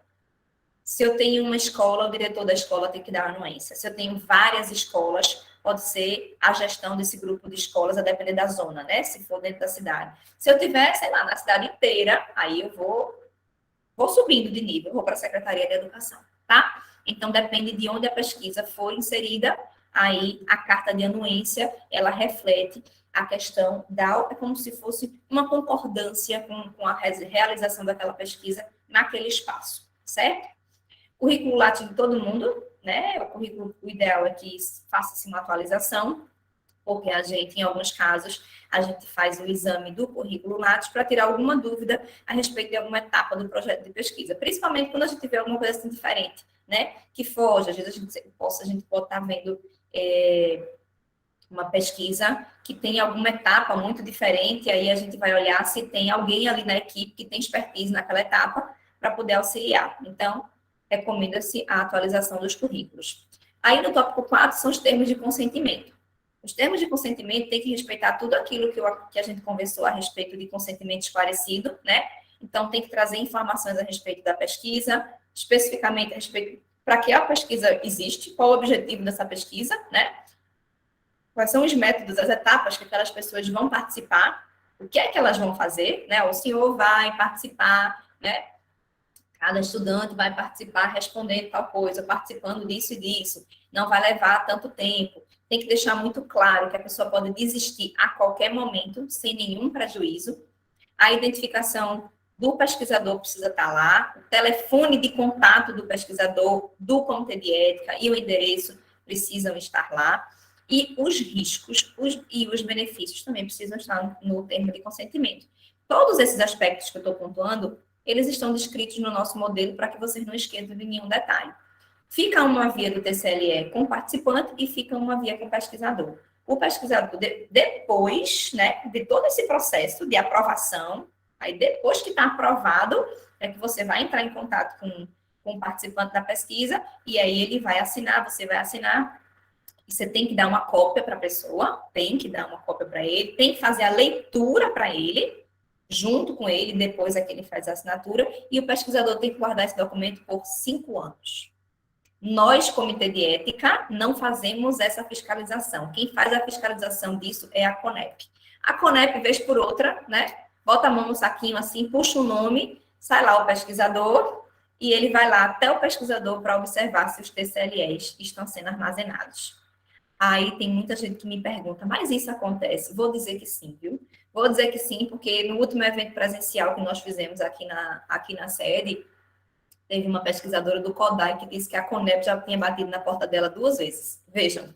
se eu tenho uma escola, o diretor da escola tem que dar a anuência. Se eu tenho várias escolas, pode ser a gestão desse grupo de escolas, a depender da zona, né? Se for dentro da cidade. Se eu tiver, sei lá, na cidade inteira, aí eu vou subindo de nível, vou para a Secretaria de Educação, tá? Então, depende de onde a pesquisa for inserida, aí a carta de anuência, ela reflete a questão é como se fosse uma concordância com a realização daquela pesquisa naquele espaço, certo? Currículo Lattes de todo mundo, né? O ideal é que faça-se uma atualização, porque em alguns casos, a gente faz o exame do currículo Lattes para tirar alguma dúvida a respeito de alguma etapa do projeto de pesquisa, principalmente quando a gente vê alguma coisa assim diferente, né? Que foge, às vezes a gente pode estar vendo uma pesquisa que tem alguma etapa muito diferente, aí a gente vai olhar se tem alguém ali na equipe que tem expertise naquela etapa para poder auxiliar. Então, recomenda-se a atualização dos currículos. Aí, no tópico 4, são os termos de consentimento. Os termos de consentimento têm que respeitar tudo aquilo que a gente conversou a respeito de consentimento esclarecido, né? Então, tem que trazer informações a respeito da pesquisa, especificamente a respeito para que a pesquisa existe, qual o objetivo dessa pesquisa, né? Quais são os métodos, as etapas que aquelas pessoas vão participar, o que é que elas vão fazer, né? O senhor vai participar, né? Cada estudante vai participar respondendo tal coisa, participando disso e disso. Não vai levar tanto tempo. Tem que deixar muito claro que a pessoa pode desistir a qualquer momento, sem nenhum prejuízo. A identificação do pesquisador precisa estar lá. O telefone de contato do pesquisador, do comitê de ética e o endereço precisam estar lá. E os riscos e os benefícios também precisam estar no termo de consentimento. Todos esses aspectos que eu estou pontuando, eles estão descritos no nosso modelo para que vocês não esqueçam de nenhum detalhe. Fica uma via do TCLE com participante e fica uma via com pesquisador. O pesquisador, depois, né, de todo esse processo de aprovação, aí depois que está aprovado, é que você vai entrar em contato com o participante da pesquisa, e aí ele vai assinar, você vai assinar, e você tem que dar uma cópia para a pessoa, tem que dar uma cópia para ele, tem que fazer a leitura para ele, junto com ele, depois é que ele faz a assinatura, e o pesquisador tem que guardar esse documento por 5 anos. Nós, Comitê de Ética, não fazemos essa fiscalização. Quem faz a fiscalização disso é a CONEP. A CONEP, vez por outra, né, bota a mão no saquinho assim, puxa o nome, sai lá o pesquisador, e ele vai lá até o pesquisador para observar se os TCLEs estão sendo armazenados. Aí tem muita gente que me pergunta, mas isso acontece? Vou dizer que sim, viu? Vou dizer que sim, porque no último evento presencial que nós fizemos aqui na sede, teve uma pesquisadora do CODAI que disse que a CONEP já tinha batido na porta dela 2 vezes. Vejam,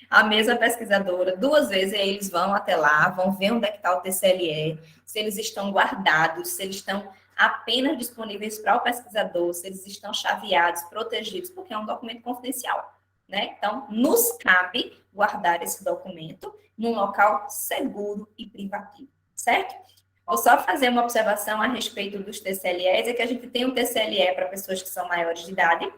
a mesma pesquisadora, 2 vezes, e aí eles vão até lá, vão ver onde é que está o TCLE, se eles estão guardados, se eles estão apenas disponíveis para o pesquisador, se eles estão chaveados, protegidos, porque é um documento confidencial, né? Então, nos cabe guardar esse documento num local seguro e privativo, certo? Vou só fazer uma observação a respeito dos TCLEs, é que a gente tem um TCLE para pessoas que são maiores de idade,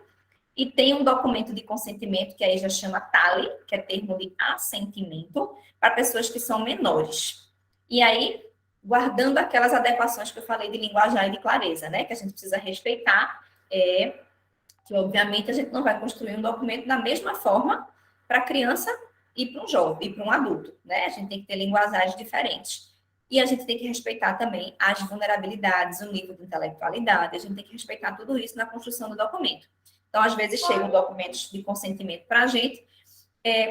e tem um documento de consentimento, que aí já chama TALE, que é termo de assentimento, para pessoas que são menores. E aí, guardando aquelas adequações que eu falei de linguajar e de clareza, né, que a gente precisa respeitar, que obviamente a gente não vai construir um documento da mesma forma para criança e para um jovem, e para um adulto, né, a gente tem que ter linguagens diferentes. E a gente tem que respeitar também as vulnerabilidades, o nível de intelectualidade, a gente tem que respeitar tudo isso na construção do documento. Então, às vezes, chegam documentos de consentimento para a gente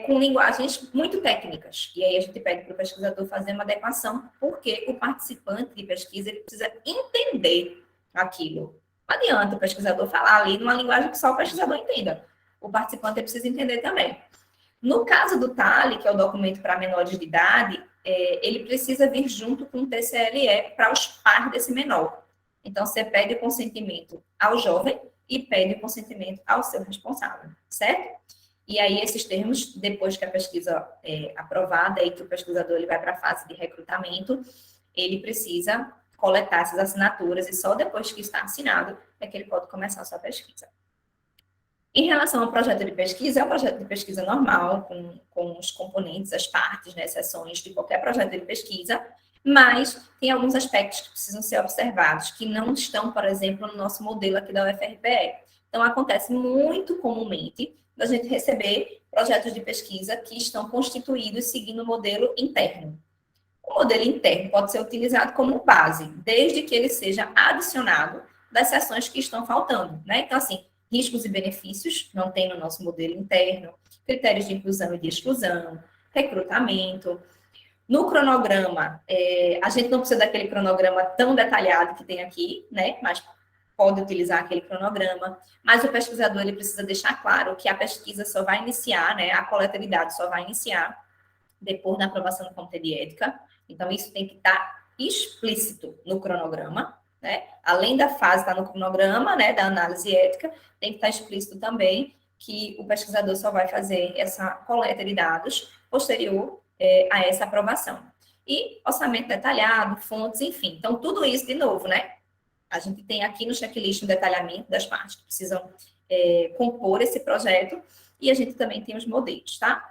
com linguagens muito técnicas. E aí a gente pede para o pesquisador fazer uma adequação, porque o participante de pesquisa ele precisa entender aquilo. Não adianta o pesquisador falar ali numa linguagem que só o pesquisador entenda. O participante ele precisa entender também. No caso do TALE, que é o documento para menores de idade, ele precisa vir junto com o TCLE para os pais desse menor. Então, você pede o consentimento ao jovem e pede o consentimento ao seu responsável, certo? E aí, esses termos, depois que a pesquisa é aprovada e que o pesquisador ele vai para a fase de recrutamento, ele precisa coletar essas assinaturas e só depois que está assinado é que ele pode começar a sua pesquisa. Em relação ao projeto de pesquisa, é um projeto de pesquisa normal, com os componentes, as partes, né, seções de qualquer projeto de pesquisa, mas tem alguns aspectos que precisam ser observados, que não estão, por exemplo, no nosso modelo aqui da UFRPE. Então, acontece muito comumente da gente receber projetos de pesquisa que estão constituídos seguindo o modelo interno. O modelo interno pode ser utilizado como base, desde que ele seja adicionado das seções que estão faltando, né? Então, assim, riscos e benefícios, não tem no nosso modelo interno, critérios de inclusão e de exclusão, recrutamento. No cronograma, a gente não precisa daquele cronograma tão detalhado que tem aqui, né? Mas pode utilizar aquele cronograma. Mas o pesquisador ele precisa deixar claro que a pesquisa só vai iniciar, né? A coleta de dados só vai iniciar depois da aprovação do Comitê de Ética. Então, isso tem que estar explícito no cronograma, né? Além da fase estar no cronograma, né, da análise ética, tem que estar explícito também que o pesquisador só vai fazer essa coleta de dados posterior a essa aprovação. E orçamento detalhado, fontes, enfim. Então, tudo isso, de novo, né? A gente tem aqui no checklist um detalhamento das partes que precisam compor esse projeto e a gente também tem os modelos, tá?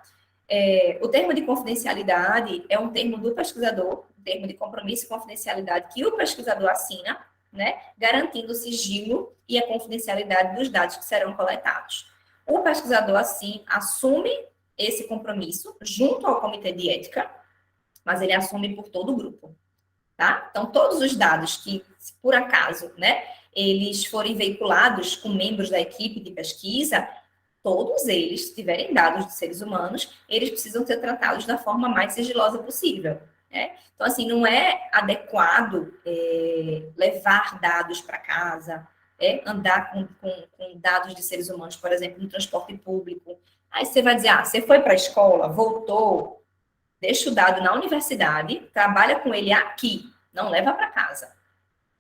O termo de confidencialidade é um termo do pesquisador, um termo de compromisso e confidencialidade que o pesquisador assina, né, garantindo o sigilo e a confidencialidade dos dados que serão coletados. O pesquisador, assim, assume esse compromisso junto ao Comitê de Ética, mas ele assume por todo o grupo, tá? Então, todos os dados que, se por acaso, né, eles forem veiculados com membros da equipe de pesquisa, todos eles, se tiverem dados de seres humanos, eles precisam ser tratados da forma mais sigilosa possível, né? Então, assim, não é adequado levar dados para casa, andar com dados de seres humanos, por exemplo, no transporte público. Aí você vai dizer, você foi para a escola, voltou, deixa o dado na universidade, trabalha com ele aqui, não leva para casa.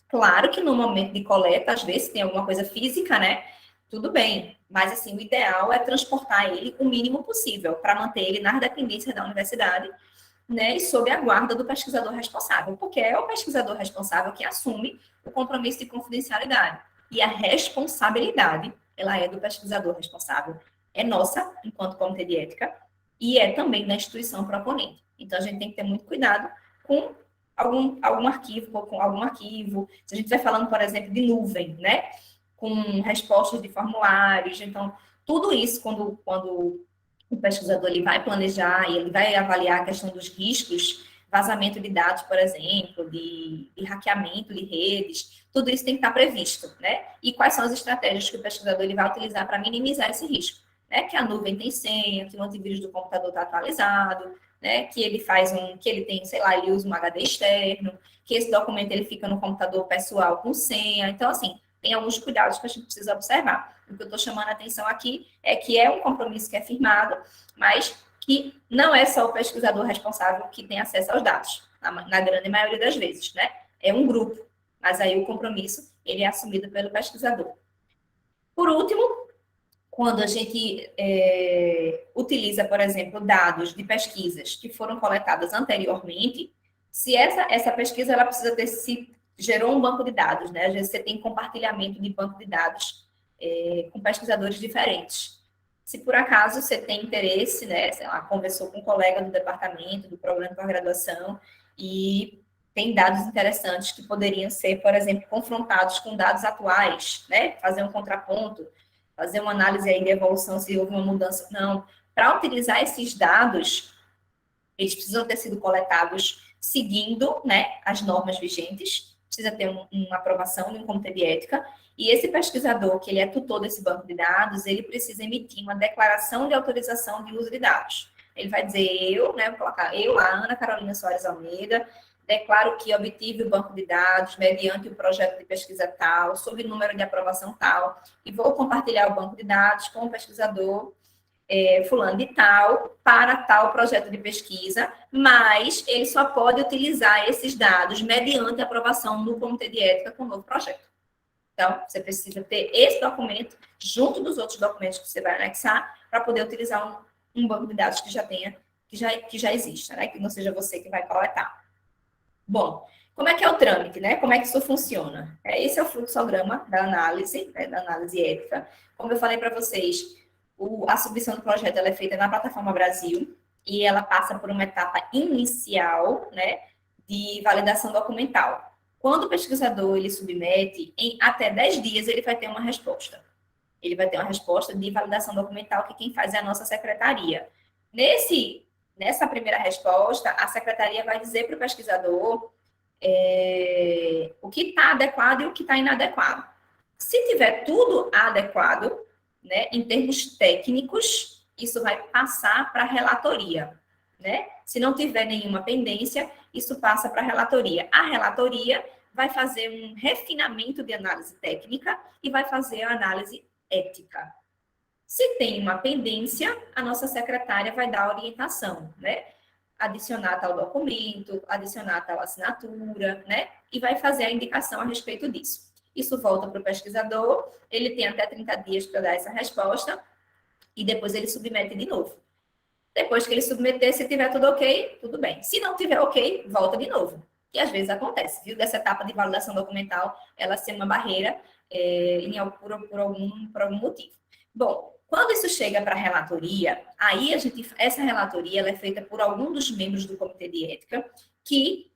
Claro que no momento de coleta, às vezes tem alguma coisa física, né? Tudo bem, mas assim, o ideal é transportar ele o mínimo possível, para manter ele nas dependências da universidade, né, e sob a guarda do pesquisador responsável, porque é o pesquisador responsável que assume o compromisso de confidencialidade. E a responsabilidade, ela é do pesquisador responsável. É nossa, enquanto Comitê de Ética, e é também da instituição proponente. Então, a gente tem que ter muito cuidado com algum arquivo, com algum arquivo. Se a gente vai falando, por exemplo, de nuvem, né? Com respostas de formulários. Então, tudo isso, quando o pesquisador ele vai planejar e ele vai avaliar a questão dos riscos, vazamento de dados, por exemplo, de hackeamento de redes, tudo isso tem que estar previsto, né? E quais são as estratégias que o pesquisador ele vai utilizar para minimizar esse risco, né? Que a nuvem tem senha, que o antivírus do computador está atualizado, né? Que ele que ele tem, sei lá, ele usa um HD externo, que esse documento ele fica no computador pessoal com senha. Então, assim, tem alguns cuidados que a gente precisa observar. O que eu estou chamando a atenção aqui é que é um compromisso que é firmado, mas que não é só o pesquisador responsável que tem acesso aos dados, na grande maioria das vezes, né? É um grupo, mas aí o compromisso, ele é assumido pelo pesquisador. Por último, quando a gente utiliza, por exemplo, dados de pesquisas que foram coletadas anteriormente, se essa pesquisa, ela precisa ter se gerou um banco de dados, né? Às vezes você tem compartilhamento de banco de dados com pesquisadores diferentes. Se por acaso você tem interesse, né, sei lá, conversou com um colega do departamento, do programa de pós-graduação, e tem dados interessantes que poderiam ser, por exemplo, confrontados com dados atuais, né, fazer um contraponto, fazer uma análise aí de evolução, se houve uma mudança, não. Para utilizar esses dados, eles precisam ter sido coletados seguindo, né, as normas vigentes, precisa ter uma aprovação de um comitê de ética, e esse pesquisador, que ele é tutor desse banco de dados, ele precisa emitir uma declaração de autorização de uso de dados. Ele vai dizer, né, vou colocar, a Ana Carolina Soares Almeida, declaro que obtive o banco de dados mediante o projeto de pesquisa tal, sob o número de aprovação tal, e vou compartilhar o banco de dados com o pesquisador fulano de tal, para tal projeto de pesquisa, mas ele só pode utilizar esses dados mediante aprovação no comitê de ética com o novo projeto. Então, você precisa ter esse documento junto dos outros documentos que você vai anexar para poder utilizar um banco de dados que já exista, né? Que não seja você que vai coletar. Bom, como é que é o trâmite, né? Como é que isso funciona? Esse é o fluxograma da análise, né? Da análise ética. Como eu falei para vocês, a submissão do projeto ela é feita na plataforma Brasil e ela passa por uma etapa inicial, né? De validação documental. Quando o pesquisador ele submete, em até 10 dias ele vai ter uma resposta. Ele vai ter uma resposta de validação documental, que quem faz é a nossa secretaria. Nessa primeira resposta, a secretaria vai dizer para o pesquisador o que está adequado e o que está inadequado. Se tiver tudo adequado, né, em termos técnicos, isso vai passar para a relatoria. Né? Se não tiver nenhuma pendência, isso passa para a relatoria. A relatoria vai fazer um refinamento de análise técnica e vai fazer a análise ética. Se tem uma pendência, a nossa secretária vai dar a orientação, né? Adicionar tal documento, adicionar tal assinatura, né? E vai fazer a indicação a respeito disso. Isso volta para o pesquisador, ele tem até 30 dias para dar essa resposta e depois ele submete de novo. Depois que ele submeter, se tiver tudo ok, tudo bem. Se não tiver ok, volta de novo. E às vezes acontece, viu? Dessa etapa de validação documental, ela ser uma barreira por algum motivo. Bom, quando isso chega para a relatoria, aí essa relatoria ela é feita por algum dos membros do Comitê de Ética, que,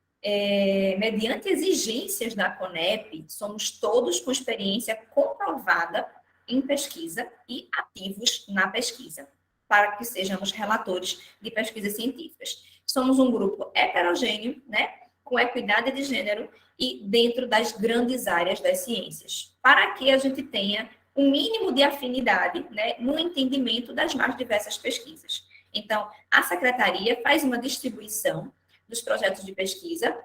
mediante exigências da CONEP, somos todos com experiência comprovada em pesquisa e ativos na pesquisa, para que sejamos relatores de pesquisas científicas. Somos um grupo heterogêneo, né, com equidade de gênero e dentro das grandes áreas das ciências, para que a gente tenha um mínimo de afinidade, né, no entendimento das mais diversas pesquisas. Então, a secretaria faz uma distribuição dos projetos de pesquisa,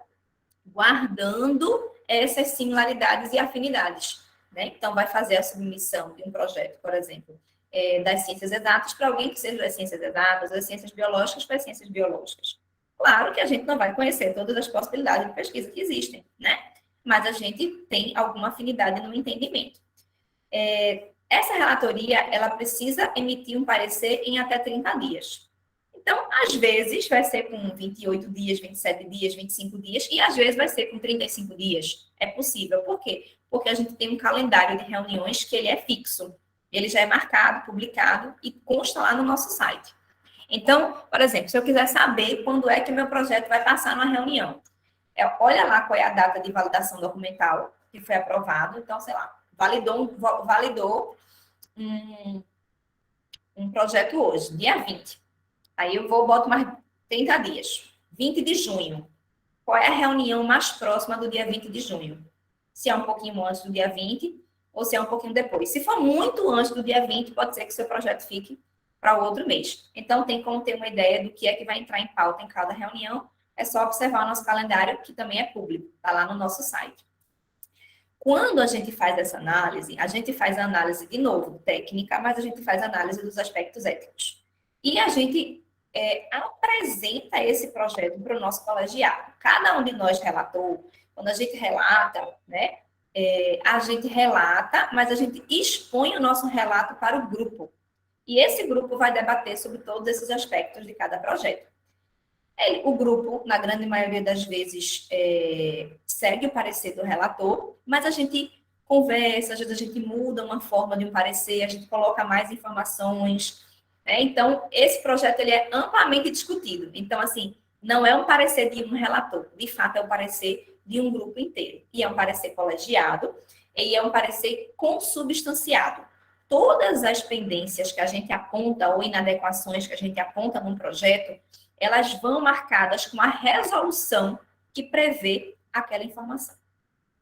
guardando essas similaridades e afinidades, né? Então, vai fazer a submissão de um projeto, por exemplo, das ciências exatas para alguém que seja das ciências exatas, das ciências biológicas para as ciências biológicas. Claro que a gente não vai conhecer todas as possibilidades de pesquisa que existem, né? Mas a gente tem alguma afinidade no entendimento. Essa relatoria, ela precisa emitir um parecer em até 30 dias. Então, às vezes, vai ser com 28 dias, 27 dias, 25 dias, e às vezes vai ser com 35 dias. É possível. Por quê? Porque a gente tem um calendário de reuniões que ele é fixo. Ele já é marcado, publicado e consta lá no nosso site. Então, por exemplo, se eu quiser saber quando é que o meu projeto vai passar numa reunião, olha lá qual é a data de validação documental que foi aprovado. Então, sei lá, validou um projeto hoje, dia 20. Aí eu boto mais 30 dias. 20 de junho. Qual é a reunião mais próxima do dia 20 de junho? Se é um pouquinho antes do dia 20 ou se é um pouquinho depois. Se for muito antes do dia 20, pode ser que o seu projeto fique para o outro mês. Então, tem como ter uma ideia do que é que vai entrar em pauta em cada reunião. É só observar o nosso calendário, que também é público, está lá no nosso site. Quando a gente faz essa análise, a gente faz a análise, de novo, técnica, mas a gente faz a análise dos aspectos éticos. E a gente apresenta esse projeto para o nosso colegiado. Cada um de nós relatou, quando a gente relata, né, a gente relata, mas a gente expõe o nosso relato para o grupo. E esse grupo vai debater sobre todos esses aspectos de cada projeto. O grupo, na grande maioria das vezes, segue o parecer do relator, mas a gente conversa, às vezes a gente muda uma forma de um parecer, a gente coloca mais informações. Então, esse projeto ele é amplamente discutido. Então, assim, não é um parecer de um relator, de fato é um parecer de um grupo inteiro. E é um parecer colegiado, e é um parecer consubstanciado. Todas as pendências que a gente aponta, ou inadequações que a gente aponta num projeto, elas vão marcadas com a resolução que prevê aquela informação.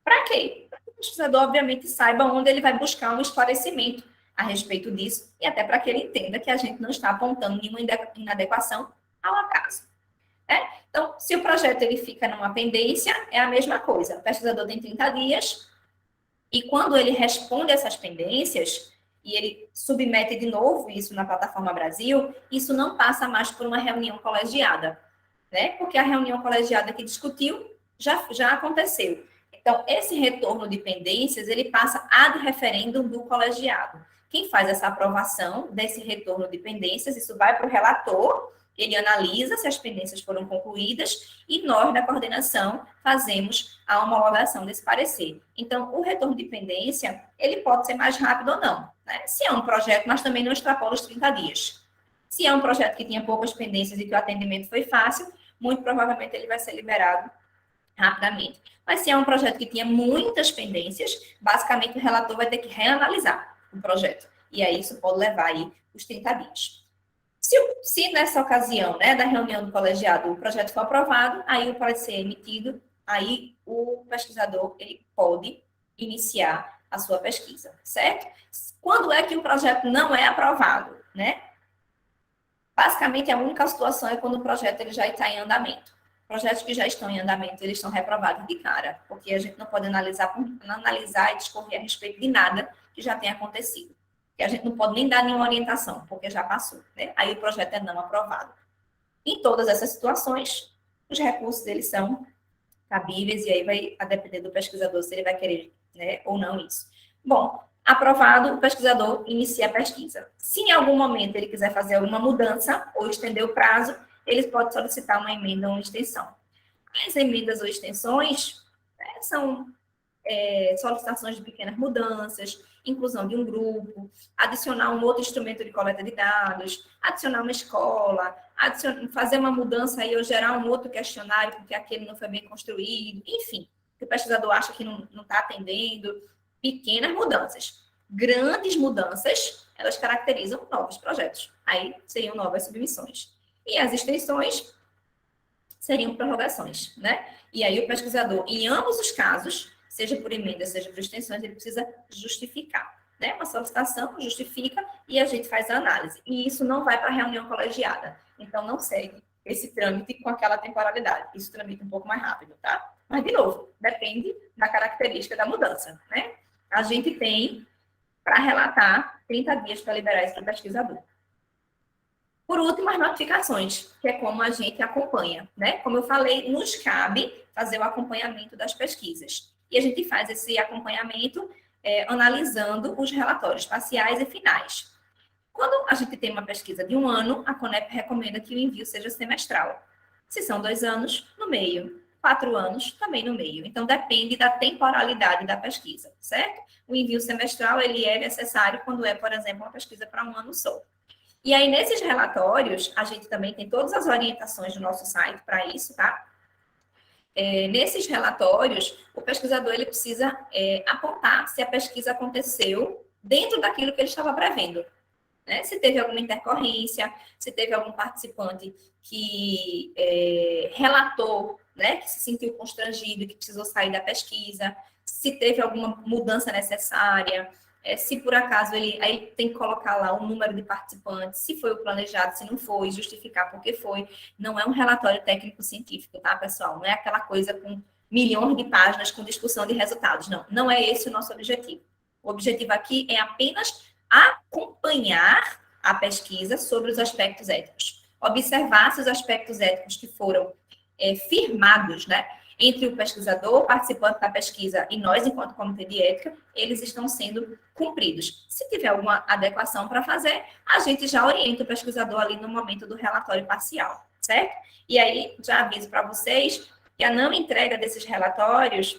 Para quê? Para que o pesquisador, obviamente, saiba onde ele vai buscar um esclarecimento a respeito disso, e até para que ele entenda que a gente não está apontando nenhuma inadequação ao acaso. Então, se o projeto ele fica numa pendência, é a mesma coisa. O pesquisador tem 30 dias, e quando ele responde essas pendências, e ele submete de novo isso na plataforma Brasil, isso não passa mais por uma reunião colegiada, né? Porque a reunião colegiada que discutiu já aconteceu. Então, esse retorno de pendências, ele passa ad referendum do colegiado. Quem faz essa aprovação desse retorno de pendências, isso vai para o relator, ele analisa se as pendências foram concluídas e nós, da coordenação, fazemos a homologação desse parecer. Então, o retorno de pendência, ele pode ser mais rápido ou não, né? Se é um projeto, mas também não extrapola os 30 dias. Se é um projeto que tinha poucas pendências e que o atendimento foi fácil, muito provavelmente ele vai ser liberado rapidamente. Mas se é um projeto que tinha muitas pendências, basicamente o relator vai ter que reanalisar o projeto. E aí isso pode levar aí os 30 dias. Se nessa ocasião, né, da reunião do colegiado, o projeto for aprovado, aí o parecer é emitido, aí o pesquisador ele pode iniciar a sua pesquisa, certo? Quando é que o projeto não é aprovado, né? Basicamente, a única situação é quando o projeto ele já está em andamento. Projetos que já estão em andamento, eles são reprovados de cara, porque a gente não pode analisar e discorrer a respeito de nada que já tenha acontecido. Que a gente não pode nem dar nenhuma orientação, porque já passou, né? Aí o projeto é não aprovado. Em todas essas situações, os recursos eles são cabíveis e aí vai a depender do pesquisador se ele vai querer, né, ou não isso. Bom, aprovado, o pesquisador inicia a pesquisa. Se em algum momento ele quiser fazer alguma mudança ou estender o prazo, ele pode solicitar uma emenda ou uma extensão. As emendas ou extensões, né, são solicitações de pequenas mudanças, inclusão de um grupo, adicionar um outro instrumento de coleta de dados, adicionar uma escola, fazer uma mudança aí ou gerar um outro questionário porque aquele não foi bem construído, enfim, que o pesquisador acha que não está atendendo, pequenas mudanças. Grandes mudanças, elas caracterizam novos projetos, aí seriam novas submissões. E as extensões seriam prorrogações, né? E aí o pesquisador, em ambos os casos, seja por emenda, seja por extensões, ele precisa justificar, né? Uma solicitação justifica e a gente faz a análise. E isso não vai para a reunião colegiada. Então, não segue esse trâmite com aquela temporalidade. Isso tramita um pouco mais rápido, tá? Mas, de novo, depende da característica da mudança, né? A gente tem, para relatar, 30 dias para liberar isso para o pesquisador. Por último, as notificações, que é como a gente acompanha, né? Como eu falei, nos cabe fazer o acompanhamento das pesquisas. E a gente faz esse acompanhamento analisando os relatórios parciais e finais. Quando a gente tem uma pesquisa de 1 ano, a CONEP recomenda que o envio seja semestral. Se são 2 anos, no meio. 4 anos, também no meio. Então, depende da temporalidade da pesquisa, certo? O envio semestral, ele é necessário quando é, por exemplo, uma pesquisa para 1 ano só. E aí, nesses relatórios, a gente também tem todas as orientações do nosso site para isso, tá? nesses relatórios, o pesquisador ele precisa apontar se a pesquisa aconteceu dentro daquilo que ele estava prevendo. Né? Se teve alguma intercorrência, se teve algum participante que relatou, né, que se sentiu constrangido, que precisou sair da pesquisa, se teve alguma mudança necessária, se por acaso aí tem que colocar lá o número de participantes, se foi o planejado, se não foi, justificar por que foi. Não é um relatório técnico-científico, tá, pessoal? Não é aquela coisa com milhões de páginas com discussão de resultados. Não, não é esse o nosso objetivo. O objetivo aqui é apenas acompanhar a pesquisa sobre os aspectos éticos. Observar se os aspectos éticos que foram firmados, né, entre o pesquisador, o participante da pesquisa e nós, enquanto comitê de ética, eles estão sendo cumpridos. Se tiver alguma adequação para fazer, a gente já orienta o pesquisador ali no momento do relatório parcial, certo? E aí, já aviso para vocês que a não entrega desses relatórios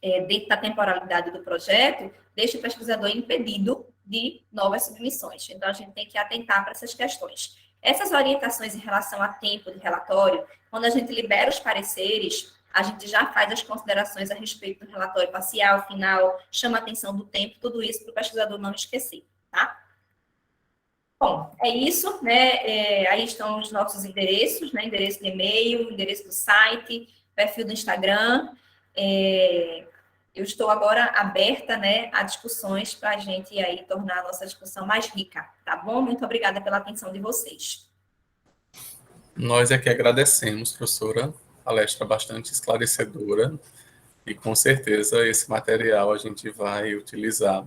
dentro da temporalidade do projeto, deixa o pesquisador impedido de novas submissões. Então, a gente tem que atentar para essas questões. Essas orientações em relação a tempo de relatório, quando a gente libera os pareceres, a gente já faz as considerações a respeito do relatório parcial, final, chama a atenção do tempo, tudo isso para o pesquisador não esquecer, tá? Bom, é isso, né? Aí estão os nossos endereços, né? Endereço de e-mail, endereço do site, perfil do Instagram. Eu estou agora aberta, né, a discussões para a gente aí tornar a nossa discussão mais rica, tá bom? Muito obrigada pela atenção de vocês. Nós é que agradecemos, professora, palestra bastante esclarecedora, e com certeza esse material a gente vai utilizar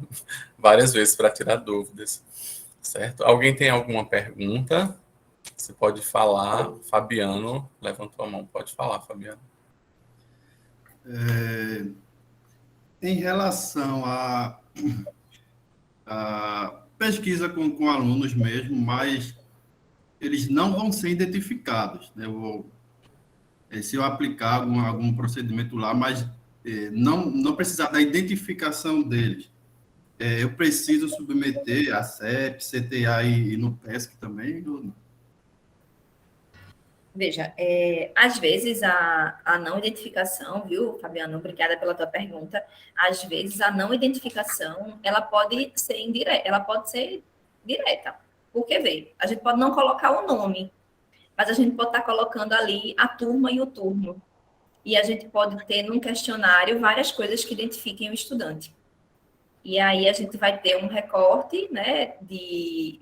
várias vezes para tirar dúvidas, certo? Alguém tem alguma pergunta? Você pode falar. Fabiano levantou a mão, pode falar, Fabiano. Em relação à pesquisa com alunos mesmo, mas eles não vão ser identificados, né? Se eu aplicar algum procedimento lá, mas não precisar da identificação deles, eu preciso submeter a CEP, CTA e no PESC também? Ou não? Veja, às vezes a não identificação, viu, Fabiano? Obrigada pela tua pergunta. Às vezes a não identificação, ela pode ser indireta, ela pode ser direta. Porque, vê, a gente pode não colocar o nome, mas a gente pode estar colocando ali a turma e o turno. E a gente pode ter num questionário várias coisas que identifiquem o estudante. E aí a gente vai ter um recorte, né,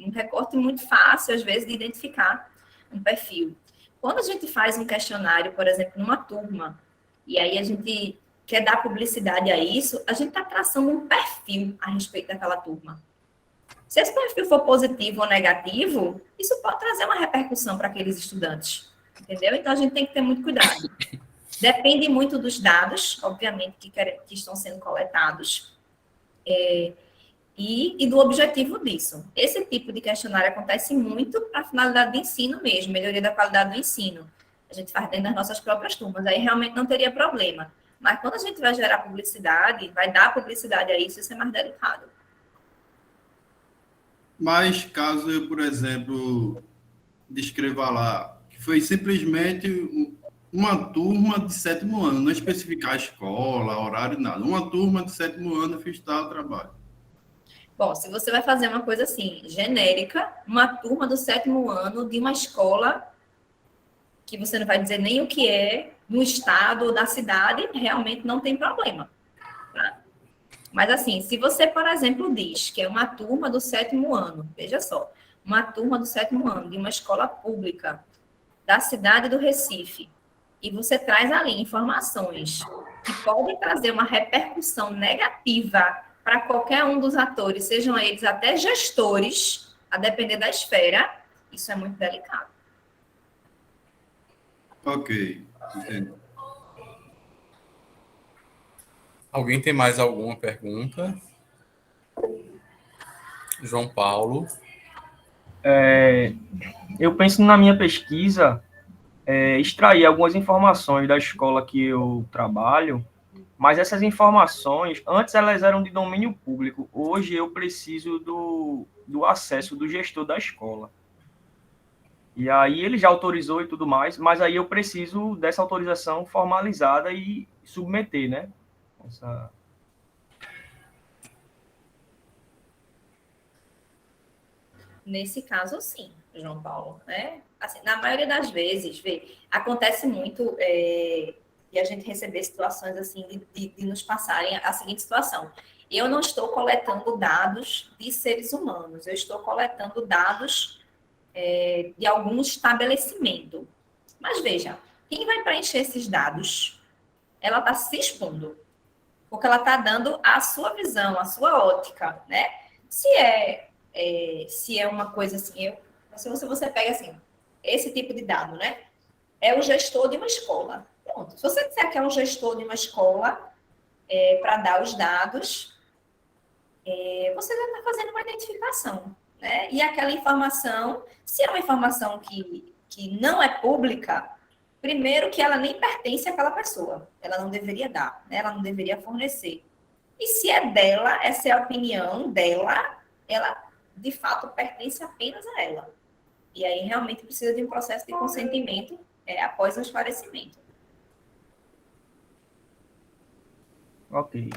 um recorte muito fácil, às vezes, de identificar um perfil. Quando a gente faz um questionário, por exemplo, numa turma, e aí a gente quer dar publicidade a isso, a gente está traçando um perfil a respeito daquela turma. Se esse perfil for positivo ou negativo, isso pode trazer uma repercussão para aqueles estudantes, entendeu? Então, a gente tem que ter muito cuidado. Depende muito dos dados, obviamente, que estão sendo coletados, e do objetivo disso. Esse tipo de questionário acontece muito para a finalidade de ensino mesmo, melhoria da qualidade do ensino. A gente faz dentro das nossas próprias turmas, aí realmente não teria problema. Mas quando a gente vai gerar publicidade, vai dar publicidade a isso é mais delicado. Mas caso eu, por exemplo, descreva lá que foi simplesmente uma turma de 7º ano, não especificar a escola, horário, nada. Uma turma de 7º ano fiz tal trabalho. Bom, se você vai fazer uma coisa assim, genérica, uma turma do 7º ano de uma escola que você não vai dizer nem o que é, no estado ou da cidade, realmente não tem problema. Tá? Mas assim, se você, por exemplo, diz que é uma turma do 7º ano, veja só, uma turma do 7º ano de uma escola pública da cidade do Recife, e você traz ali informações que podem trazer uma repercussão negativa para qualquer um dos atores, sejam eles até gestores, a depender da esfera, isso é muito delicado. Ok, entendi. Alguém tem mais alguma pergunta? João Paulo. Eu penso na minha pesquisa, extrair algumas informações da escola que eu trabalho, mas essas informações, antes elas eram de domínio público, hoje eu preciso do acesso do gestor da escola. E aí ele já autorizou e tudo mais, mas aí eu preciso dessa autorização formalizada e submeter, né? Nesse caso, sim, João Paulo, né? Assim, na maioria das vezes, acontece muito de a gente receber situações assim, de nos passarem a seguinte situação. Eu não estou coletando dados de seres humanos, eu estou coletando dados de algum estabelecimento. Mas veja, quem vai preencher esses dados, ela está se expondo, porque ela está dando a sua visão, a sua ótica, né? Se é uma coisa assim, se você pega assim, esse tipo de dado, né? É o gestor de uma escola. Pronto. Se você disser que é um gestor de uma escola para dar os dados, você já está fazendo uma identificação, né? E aquela informação, se é uma informação que não é pública, primeiro que ela nem pertence àquela pessoa, ela não deveria dar, né? Ela não deveria fornecer. E se é dela, essa é a opinião dela, ela de fato pertence apenas a ela. E aí realmente precisa de um processo de consentimento após o esclarecimento. Ok.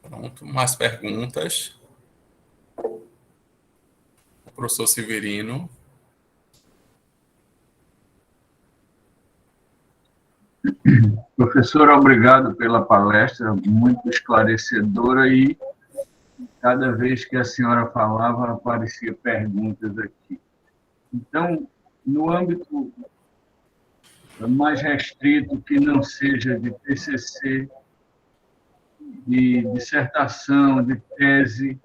Pronto, mais perguntas? O professor Severino. Professor, obrigado pela palestra, muito esclarecedora, e cada vez que a senhora falava, apareciam perguntas aqui. Então, no âmbito mais restrito, que não seja de TCC, de dissertação, de tese,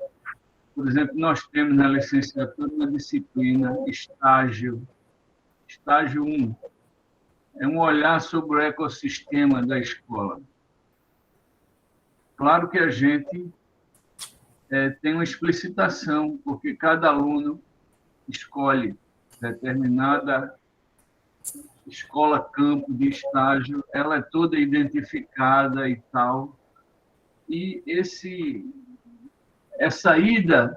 por exemplo, nós temos na licenciatura uma disciplina estágio 1, é um olhar sobre o ecossistema da escola. Claro que a gente tem uma explicitação, porque cada aluno escolhe determinada escola, campo de estágio, ela é toda identificada e tal. E essa ida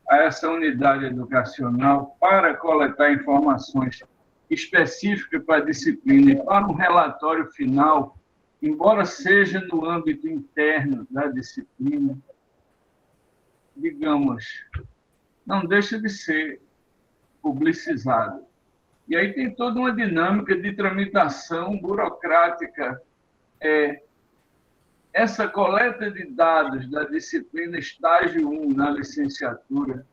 a essa unidade educacional para coletar informações específicas para a disciplina e para um relatório final, embora seja no âmbito interno da disciplina, digamos, não deixa de ser publicizado. E aí tem toda uma dinâmica de tramitação burocrática. Essa coleta de dados da disciplina estágio 1 na licenciatura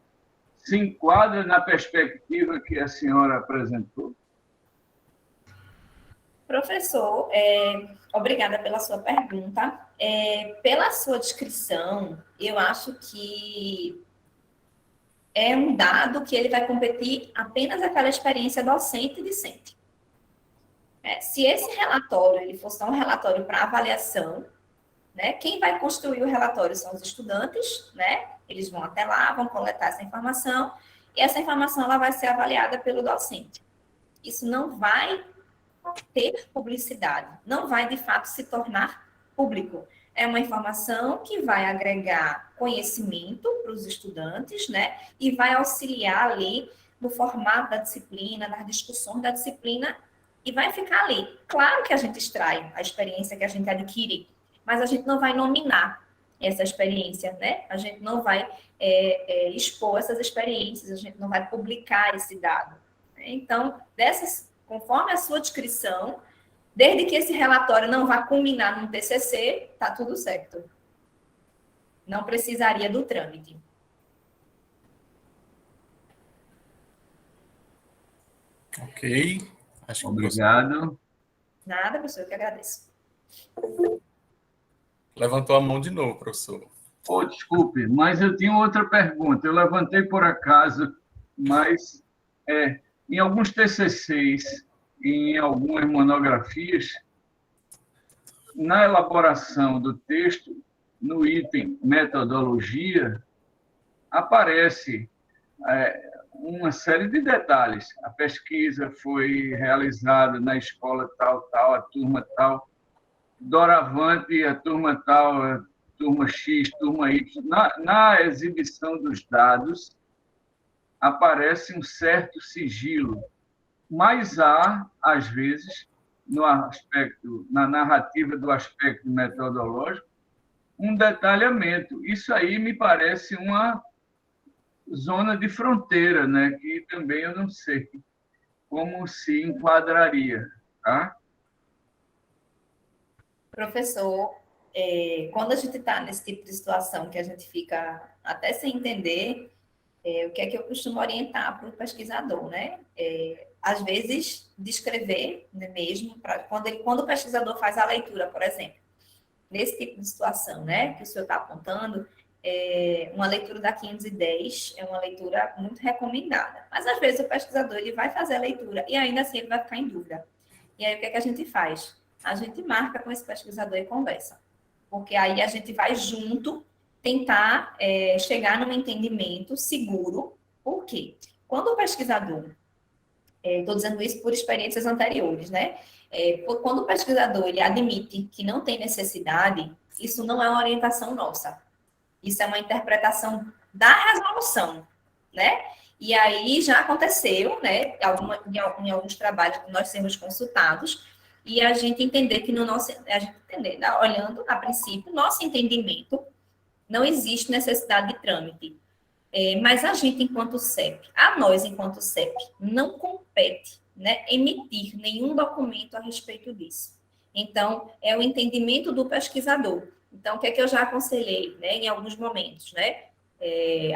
se enquadra na perspectiva que a senhora apresentou? Professor, obrigada pela sua pergunta. Pela sua descrição, eu acho que é um dado que ele vai competir apenas aquela experiência docente e discente. Se esse relatório ele for só um relatório para avaliação, né, quem vai construir o relatório são os estudantes, né? Eles vão até lá, vão coletar essa informação, e essa informação ela vai ser avaliada pelo docente. Isso não vai ter publicidade, não vai, de fato, se tornar público. É uma informação que vai agregar conhecimento para os estudantes, né? E vai auxiliar ali no formato da disciplina, nas discussões da disciplina, e vai ficar ali. Claro que a gente extrai a experiência que a gente adquire, mas a gente não vai nominar essa experiência, né? A gente não vai expor essas experiências, a gente não vai publicar esse dado. Então, conforme a sua descrição, desde que esse relatório não vá culminar num TCC, está tudo certo. Não precisaria do trâmite. Ok. Obrigado. Nada, professor, eu que agradeço. Levantou a mão de novo, professor. Desculpe, mas eu tinha outra pergunta. Eu levantei por acaso, mas em alguns TCCs, em algumas monografias, na elaboração do texto, no item metodologia, aparece uma série de detalhes. A pesquisa foi realizada na escola tal, a turma tal, doravante, a turma tal, a turma X, turma Y. Na exibição dos dados, aparece um certo sigilo, mas há, às vezes, na narrativa do aspecto metodológico, um detalhamento. Isso aí me parece uma zona de fronteira, né? Que também eu não sei como se enquadraria, tá? Professor, quando a gente está nesse tipo de situação que a gente fica até sem entender, o que é que eu costumo orientar para o pesquisador, né? Às vezes, descrever, né, mesmo, quando o pesquisador faz a leitura, por exemplo, nesse tipo de situação, né, que o senhor está apontando, uma leitura da 510 é uma leitura muito recomendada. Mas, às vezes, o pesquisador ele vai fazer a leitura e ainda assim ele vai ficar em dúvida. E aí, o que é que a gente faz? A gente marca com esse pesquisador e conversa. Porque aí a gente vai junto tentar chegar num entendimento seguro. Por quê? Quando o pesquisador, estou dizendo isso por experiências anteriores, né? Quando o pesquisador ele admite que não tem necessidade, isso não é uma orientação nossa. Isso é uma interpretação da resolução, né? E aí já aconteceu, né? Em alguns trabalhos que nós temos consultados, e a gente entender que olhando a princípio, nosso entendimento, não existe necessidade de trâmite. Mas a gente, enquanto CEP, a nós, enquanto CEP, não compete, né, emitir nenhum documento a respeito disso. Então, é o entendimento do pesquisador. Então, o que é que eu já aconselhei, né, em alguns momentos, né?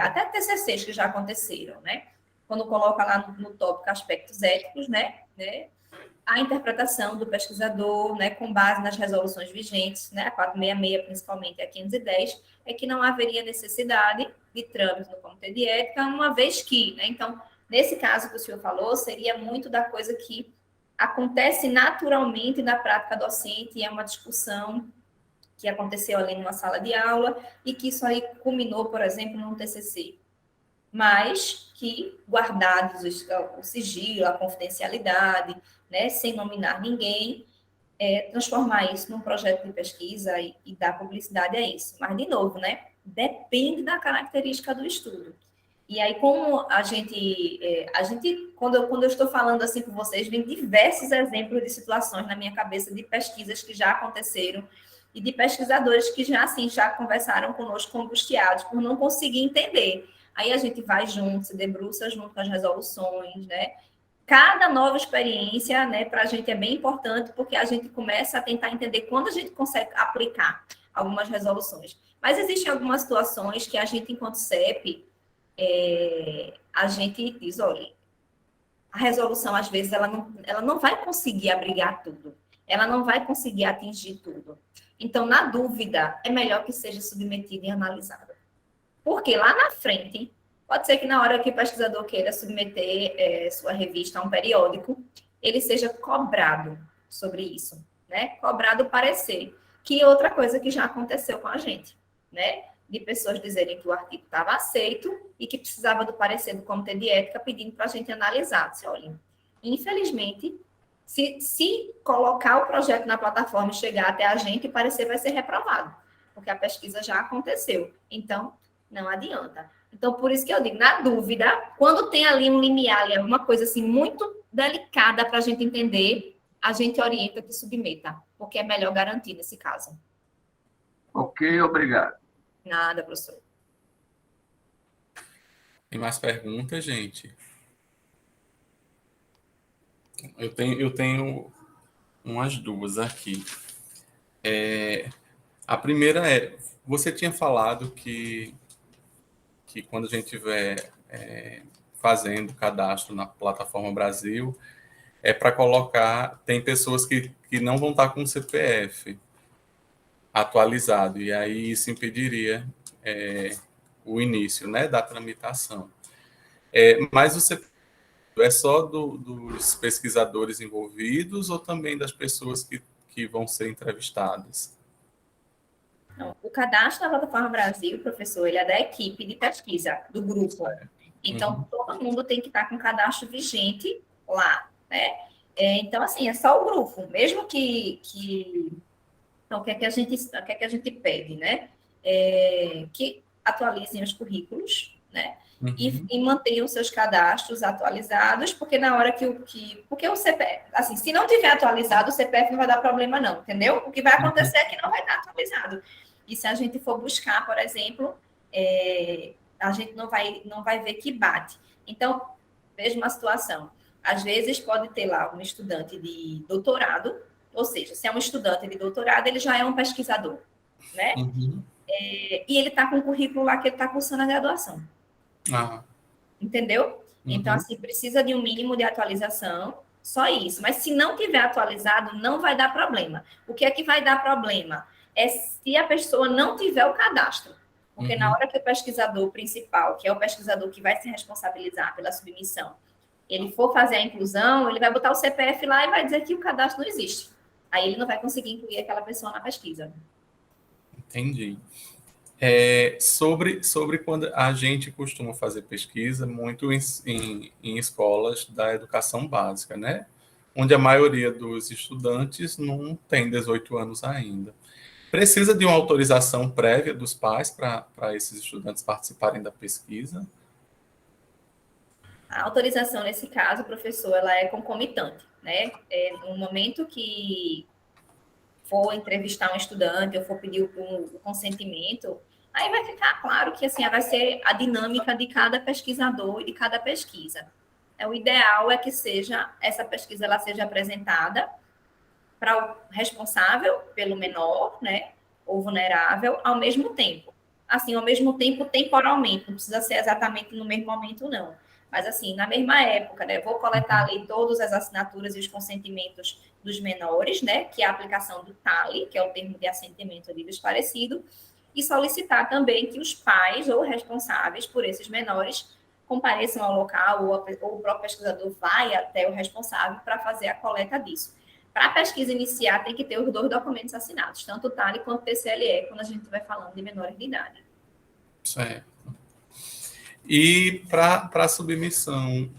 Até TCCs que já aconteceram, né? Quando coloca lá no tópico aspectos éticos, né? A interpretação do pesquisador, né, com base nas resoluções vigentes, né, a 466 principalmente, a 510, é que não haveria necessidade de trâmite no Comitê de Ética, uma vez que, né, então, nesse caso que o senhor falou, seria muito da coisa que acontece naturalmente na prática docente, e é uma discussão que aconteceu ali numa sala de aula, e que isso aí culminou, por exemplo, num TCC. Mas que, guardados o sigilo, a confidencialidade, né, sem nominar ninguém, transformar isso num projeto de pesquisa e dar publicidade a isso. Mas, de novo, né, depende da característica do estudo. E aí, como a gente quando eu estou falando assim com vocês, vem diversos exemplos de situações na minha cabeça de pesquisas que já aconteceram e de pesquisadores que já conversaram conosco angustiados por não conseguir entender. Aí a gente vai junto, se debruça junto com as resoluções, né? Cada nova experiência, né, para a gente é bem importante, porque a gente começa a tentar entender quando a gente consegue aplicar algumas resoluções. Mas existem algumas situações que a gente, enquanto CEP, a gente diz, olha, a resolução, às vezes, ela não vai conseguir abrigar tudo. Ela não vai conseguir atingir tudo. Então, na dúvida, é melhor que seja submetida e analisada. Porque lá na frente, pode ser que na hora que o pesquisador queira submeter sua revista a um periódico, ele seja cobrado sobre isso, né? Cobrado parecer. Que é outra coisa que já aconteceu com a gente, né? De pessoas dizerem que o artigo estava aceito e que precisava do parecer do Comitê de Ética pedindo para a gente analisar. Disse, olha, infelizmente, se colocar o projeto na plataforma e chegar até a gente, o parecer vai ser reprovado, porque a pesquisa já aconteceu. Então, não adianta. Então, por isso que eu digo, na dúvida, quando tem ali um limiar, alguma coisa assim muito delicada para a gente entender, a gente orienta que submeta, porque é melhor garantir nesse caso. Ok, obrigado. Nada, professor. Tem mais perguntas, gente? Eu tenho umas duas aqui. A primeira você tinha falado que quando a gente estiver fazendo cadastro na plataforma Brasil, para colocar, tem pessoas que não vão estar com o CPF atualizado, e aí isso impediria o início, né, da tramitação. Mas o CPF é só dos pesquisadores envolvidos ou também das pessoas que vão ser entrevistadas? Não, o cadastro na plataforma Brasil, professor, ele é da equipe de pesquisa, do grupo. Então, todo mundo tem que estar com o cadastro vigente lá, né? Então, assim, é só o grupo. Mesmo que então, o que é que a gente pede, né? Que atualizem os currículos, né? e mantenham seus cadastros atualizados, porque na hora porque o CPF, assim, se não tiver atualizado, o CPF não vai dar problema não, entendeu? O que vai acontecer é que não vai estar atualizado. E se a gente for buscar, por exemplo, a gente não vai ver que bate. Então, veja uma situação. Às vezes pode ter lá um estudante de doutorado, ou seja, se é um estudante de doutorado, ele já é um pesquisador, né? E ele está com o currículo lá que ele está cursando a graduação. Entendeu? Então, assim, precisa de um mínimo de atualização, só isso. Mas se não tiver atualizado, não vai dar problema. O que é que vai dar problema? É se a pessoa não tiver o cadastro. Porque na hora que o pesquisador principal, que é o pesquisador que vai se responsabilizar pela submissão, ele for fazer a inclusão, ele vai botar o CPF lá e vai dizer que o cadastro não existe. Aí ele não vai conseguir incluir aquela pessoa na pesquisa. Entendi. Sobre quando a gente costuma fazer pesquisa muito em escolas da educação básica, né? Onde a maioria dos estudantes não tem 18 anos ainda. Precisa de uma autorização prévia dos pais para esses estudantes participarem da pesquisa? A autorização, nesse caso, professor, ela é concomitante, né? No momento que for entrevistar um estudante ou for pedir o consentimento, aí vai ficar claro que assim, vai ser a dinâmica de cada pesquisador e de cada pesquisa. O ideal é que essa pesquisa ela seja apresentada para o responsável pelo menor, né, ou vulnerável, ao mesmo tempo. Assim, ao mesmo tempo, temporalmente, não precisa ser exatamente no mesmo momento, não. Mas, assim, na mesma época, né, vou coletar ali todas as assinaturas e os consentimentos dos menores, né, que é a aplicação do TALI, que é o termo de assentimento livre esclarecido, e solicitar também que os pais ou responsáveis por esses menores compareçam ao local ou o próprio pesquisador vai até o responsável para fazer a coleta disso. Para a pesquisa iniciar, tem que ter os 2 documentos assinados, tanto o TALI quanto o TCLE, quando a gente vai falando de menores de idade. Certo. E para a submissão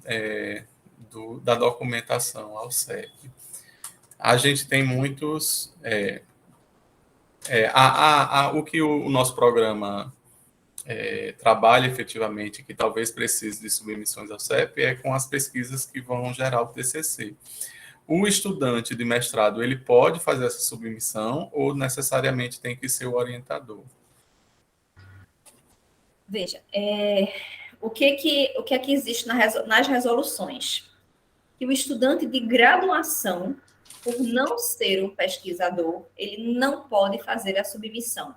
da documentação ao CEP, a gente tem muitos... o que o nosso programa trabalha efetivamente, que talvez precise de submissões ao CEP, é com as pesquisas que vão gerar o TCC. O estudante de mestrado, ele pode fazer essa submissão ou necessariamente tem que ser o orientador? Veja, o que é que existe nas resoluções? Que o estudante de graduação, por não ser um pesquisador, ele não pode fazer a submissão.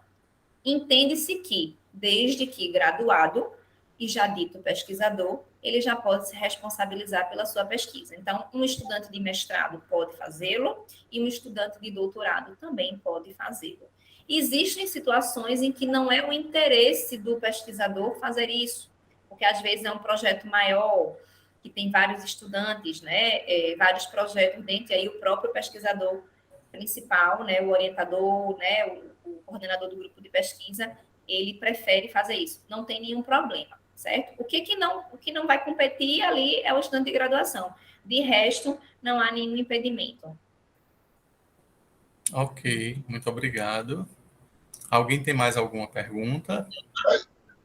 Entende-se que, desde que graduado e já dito pesquisador, ele já pode se responsabilizar pela sua pesquisa. Então, um estudante de mestrado pode fazê-lo e um estudante de doutorado também pode fazê-lo. Existem situações em que não é o interesse do pesquisador fazer isso, porque às vezes é um projeto maior, que tem vários estudantes, né, vários projetos dentro, e aí o próprio pesquisador principal, né, o orientador, né, o coordenador do grupo de pesquisa, ele prefere fazer isso. Não tem nenhum problema, certo? O que não vai competir ali é o estudante de graduação. De resto, não há nenhum impedimento. Ok, muito obrigado. Alguém tem mais alguma pergunta?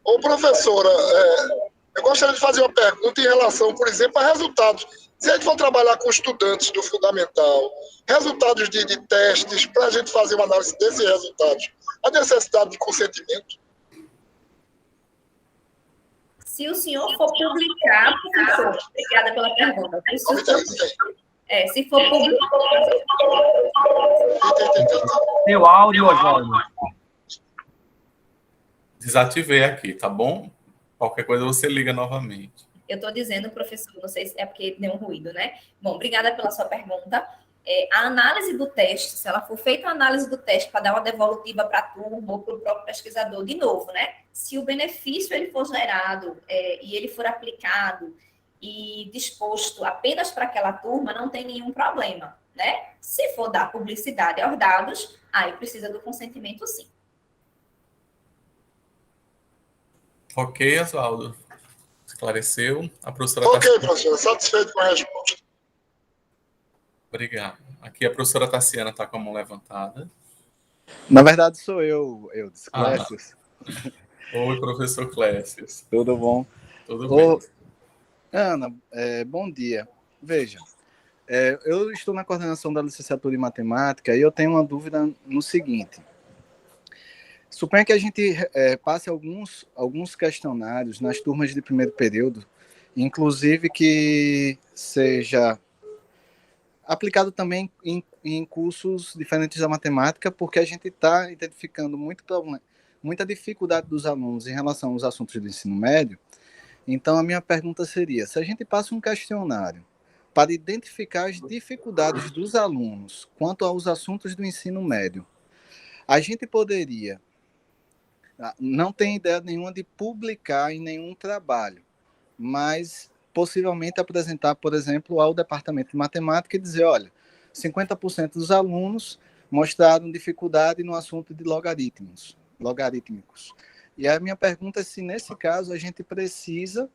Ô, professora, eu gostaria de fazer uma pergunta em relação, por exemplo, a resultados. Se a gente for trabalhar com estudantes do fundamental, resultados de testes, para a gente fazer uma análise desses resultados, a necessidade de consentimento? Se o senhor for publicar, professor, obrigada pela pergunta. Se for publicar... Seu áudio, Oswaldo. Desativei aqui, tá bom? Qualquer coisa você liga novamente. Eu estou dizendo, professor, não sei se é porque deu um ruído, né? Bom, obrigada pela sua pergunta. A análise do teste, se ela for feita a análise do teste para dar uma devolutiva para a turma ou para o próprio pesquisador, de novo, né? Se o benefício ele for gerado e ele for aplicado e disposto apenas para aquela turma, não tem nenhum problema, né? Se for dar publicidade aos dados, aí precisa do consentimento, sim. Ok, Oswaldo. Esclareceu. A professora Ok, professor, satisfeito com a resposta. Obrigado. Aqui a professora Tassiana está com a mão levantada. Na verdade, sou eu Clécius. Oi, professor Clécius. Tudo bom? Tudo Ô, bem. Ana, bom dia. Veja, eu estou na coordenação da licenciatura em matemática e eu tenho uma dúvida no seguinte. Suponha que a gente passe alguns questionários nas turmas de primeiro período, inclusive que seja aplicado também em cursos diferentes da matemática, porque a gente está identificando muita dificuldade dos alunos em relação aos assuntos do ensino médio. Então, a minha pergunta seria, se a gente passa um questionário para identificar as dificuldades dos alunos quanto aos assuntos do ensino médio, a gente poderia, não tem ideia nenhuma de publicar em nenhum trabalho, mas possivelmente apresentar, por exemplo, ao departamento de matemática e dizer, olha, 50% dos alunos mostraram dificuldade no assunto de logarítmicos. E a minha pergunta é se, nesse caso, a gente precisa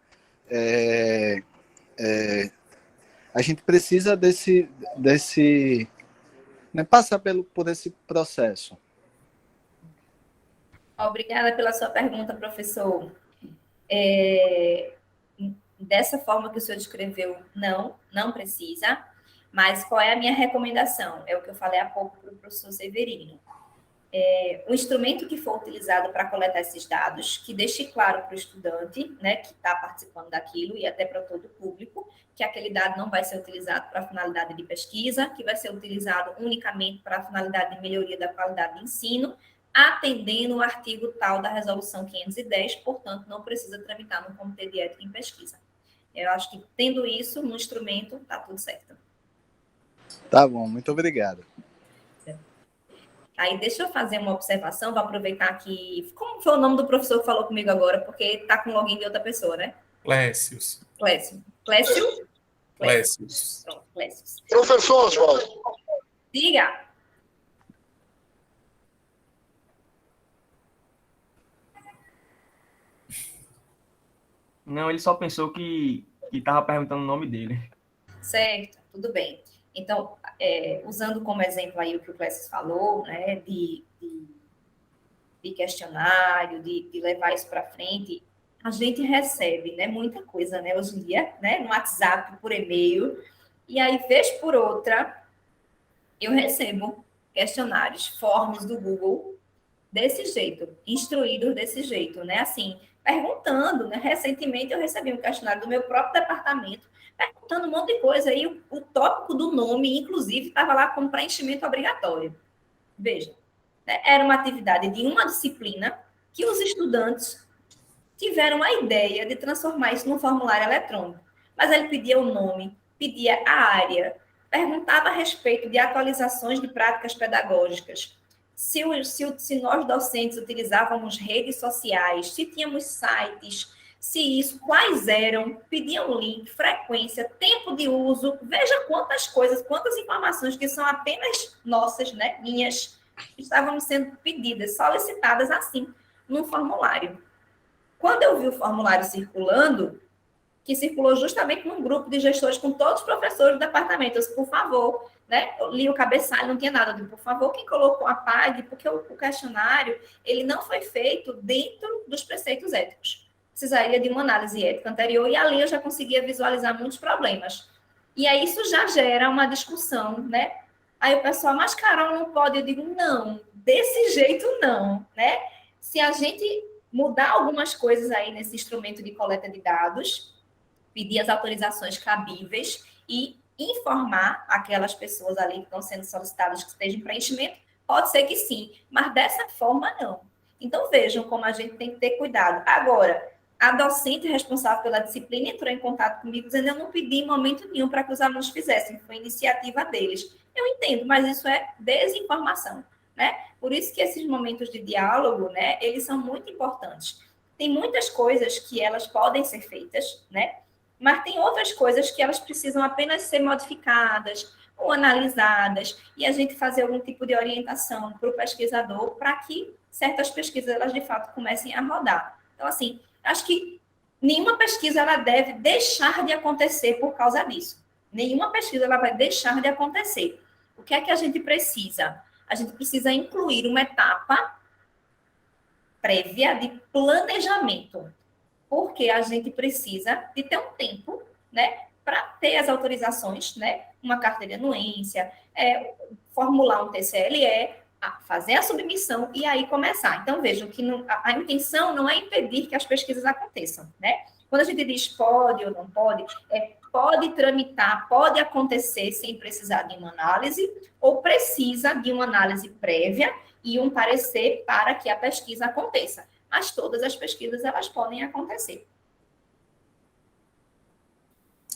né, passar por esse processo. Obrigada pela sua pergunta, professor. Dessa forma que o senhor descreveu, não precisa, mas qual é a minha recomendação? É o que eu falei há pouco para o professor Severino. O instrumento que for utilizado para coletar esses dados, que deixe claro para o estudante, né, que está participando daquilo, e até para todo o público, que aquele dado não vai ser utilizado para finalidade de pesquisa, que vai ser utilizado unicamente para a finalidade de melhoria da qualidade de ensino, atendendo o artigo tal da Resolução 510, portanto, não precisa tramitar no Comitê de Ética em Pesquisa. Eu acho que, tendo isso no instrumento, está tudo certo. Tá bom, muito obrigado. Aí, deixa eu fazer uma observação, vou aproveitar que... Como foi o nome do professor que falou comigo agora? Porque está com login de outra pessoa, né? Clécius. Clécio. Clécius. Pronto, Clécio. Professor Oswaldo, Diga. Não, ele só pensou que estava perguntando o nome dele. Certo, tudo bem. Então, usando como exemplo aí o que o Clécio falou, né, de questionário, de levar isso para frente, a gente recebe, né, muita coisa, né, hoje em dia, né, no WhatsApp, por e-mail, e aí, vez por outra, eu recebo questionários, forms do Google, desse jeito, instruídos desse jeito, né, assim, perguntando, né, recentemente eu recebi um questionário do meu próprio departamento, perguntando um monte de coisa, e o tópico do nome, inclusive, estava lá como preenchimento obrigatório. Veja, né, era uma atividade de uma disciplina que os estudantes tiveram a ideia de transformar isso num formulário eletrônico. Mas ele pedia o nome, pedia a área, perguntava a respeito de atualizações de práticas pedagógicas, se nós docentes utilizávamos redes sociais, se tínhamos sites, se isso, quais eram, pediam link, frequência, tempo de uso, veja quantas coisas, quantas informações que são apenas nossas, né, minhas, estavam sendo pedidas, solicitadas assim, num formulário. Quando eu vi o formulário circulando, que circulou justamente num grupo de gestores com todos os professores do departamento, eu disse, por favor, né? Eu li o cabeçalho, não tinha nada, eu disse, por favor, quem colocou apague, porque o questionário, ele não foi feito dentro dos preceitos éticos. Precisaria de uma análise ética anterior, e ali eu já conseguia visualizar muitos problemas. E aí isso já gera uma discussão, né? Aí o pessoal, mas Carol, não pode? Eu digo, não, desse jeito não, né? Se a gente mudar algumas coisas aí nesse instrumento de coleta de dados, pedir as autorizações cabíveis e informar aquelas pessoas ali que estão sendo solicitadas que estejam em preenchimento, pode ser que sim, mas dessa forma não. Então vejam como a gente tem que ter cuidado. Agora, a docente responsável pela disciplina entrou em contato comigo dizendo eu não pedi em momento nenhum para que os alunos fizessem, foi iniciativa deles. Eu entendo, mas isso é desinformação, né? Por isso que esses momentos de diálogo, né, eles são muito importantes. Tem muitas coisas que elas podem ser feitas, né? Mas tem outras coisas que elas precisam apenas ser modificadas ou analisadas e a gente fazer algum tipo de orientação para o pesquisador para que certas pesquisas, elas de fato comecem a rodar. Então, assim, acho que nenhuma pesquisa ela deve deixar de acontecer por causa disso. Nenhuma pesquisa ela vai deixar de acontecer. O que é que a gente precisa? A gente precisa incluir uma etapa prévia de planejamento. porque a gente precisa de ter um tempo, né, para ter as autorizações, né, uma carta de anuência, formular um TCLE, fazer a submissão e aí começar. Então, vejam que a intenção não é impedir que as pesquisas aconteçam, né? Quando a gente diz pode ou não pode, pode tramitar, pode acontecer sem precisar de uma análise, ou precisa de uma análise prévia e um parecer para que a pesquisa aconteça. Mas todas as pesquisas, elas podem acontecer.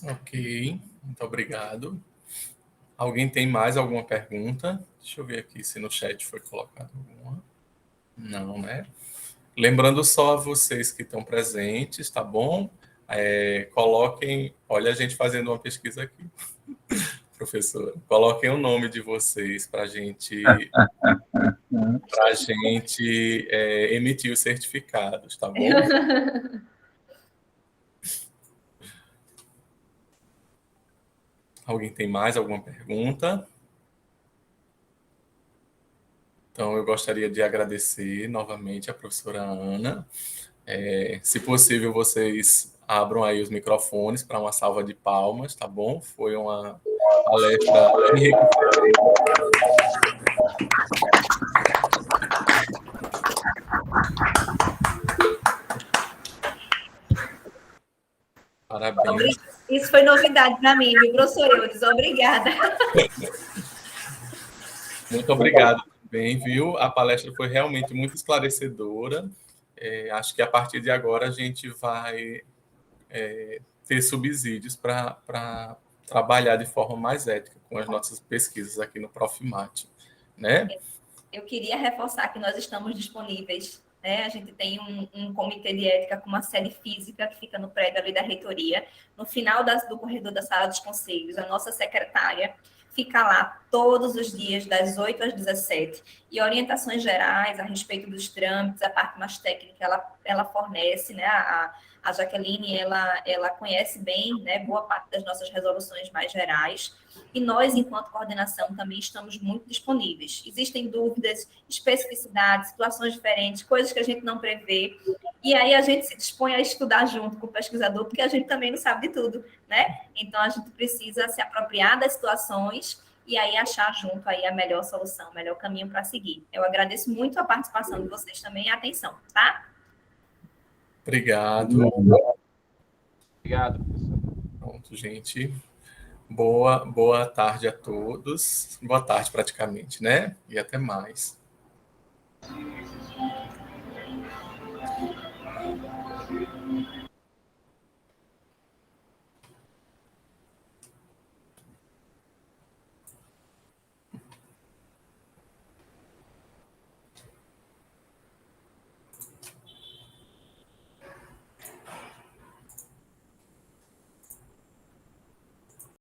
Ok, muito obrigado. Alguém tem mais alguma pergunta? Deixa eu ver aqui se no chat foi colocado alguma. Não, né? Lembrando só a vocês que estão presentes, tá bom? Coloquem, olha a gente fazendo uma pesquisa aqui, professora. Coloquem o nome de vocês para a gente emitir os certificados, tá bom? Alguém tem mais alguma pergunta? Então, eu gostaria de agradecer novamente a professora Ana. Se possível, vocês abram aí os microfones para uma salva de palmas, tá bom? Foi uma palestra enriquecedora. Parabéns. Isso foi novidade para mim, viu, professor Eudes? Obrigada. Muito obrigado também, viu? A palestra foi realmente muito esclarecedora. Acho que a partir de agora a gente vai ter subsídios para trabalhar de forma mais ética com as nossas pesquisas aqui no Profimate, né? Eu queria reforçar que nós estamos disponíveis, né? A gente tem um comitê de ética com uma sede física que fica no prédio ali da reitoria. No final do corredor da sala dos conselhos, a nossa secretária fica lá todos os dias, das 8 às 17. E orientações gerais a respeito dos trâmites, a parte mais técnica, ela fornece, né? A Jaqueline, ela conhece bem, né, boa parte das nossas resoluções mais gerais. E nós, enquanto coordenação, também estamos muito disponíveis. Existem dúvidas, especificidades, situações diferentes, coisas que a gente não prevê. E aí a gente se dispõe a estudar junto com o pesquisador, porque a gente também não sabe de tudo, né? Então, a gente precisa se apropriar das situações e aí achar junto aí a melhor solução, o melhor caminho para seguir. Eu agradeço muito a participação de vocês também e a atenção, tá? Obrigado. Obrigado, professor. Pronto, gente. Boa tarde a todos. Boa tarde, praticamente, né? E até mais.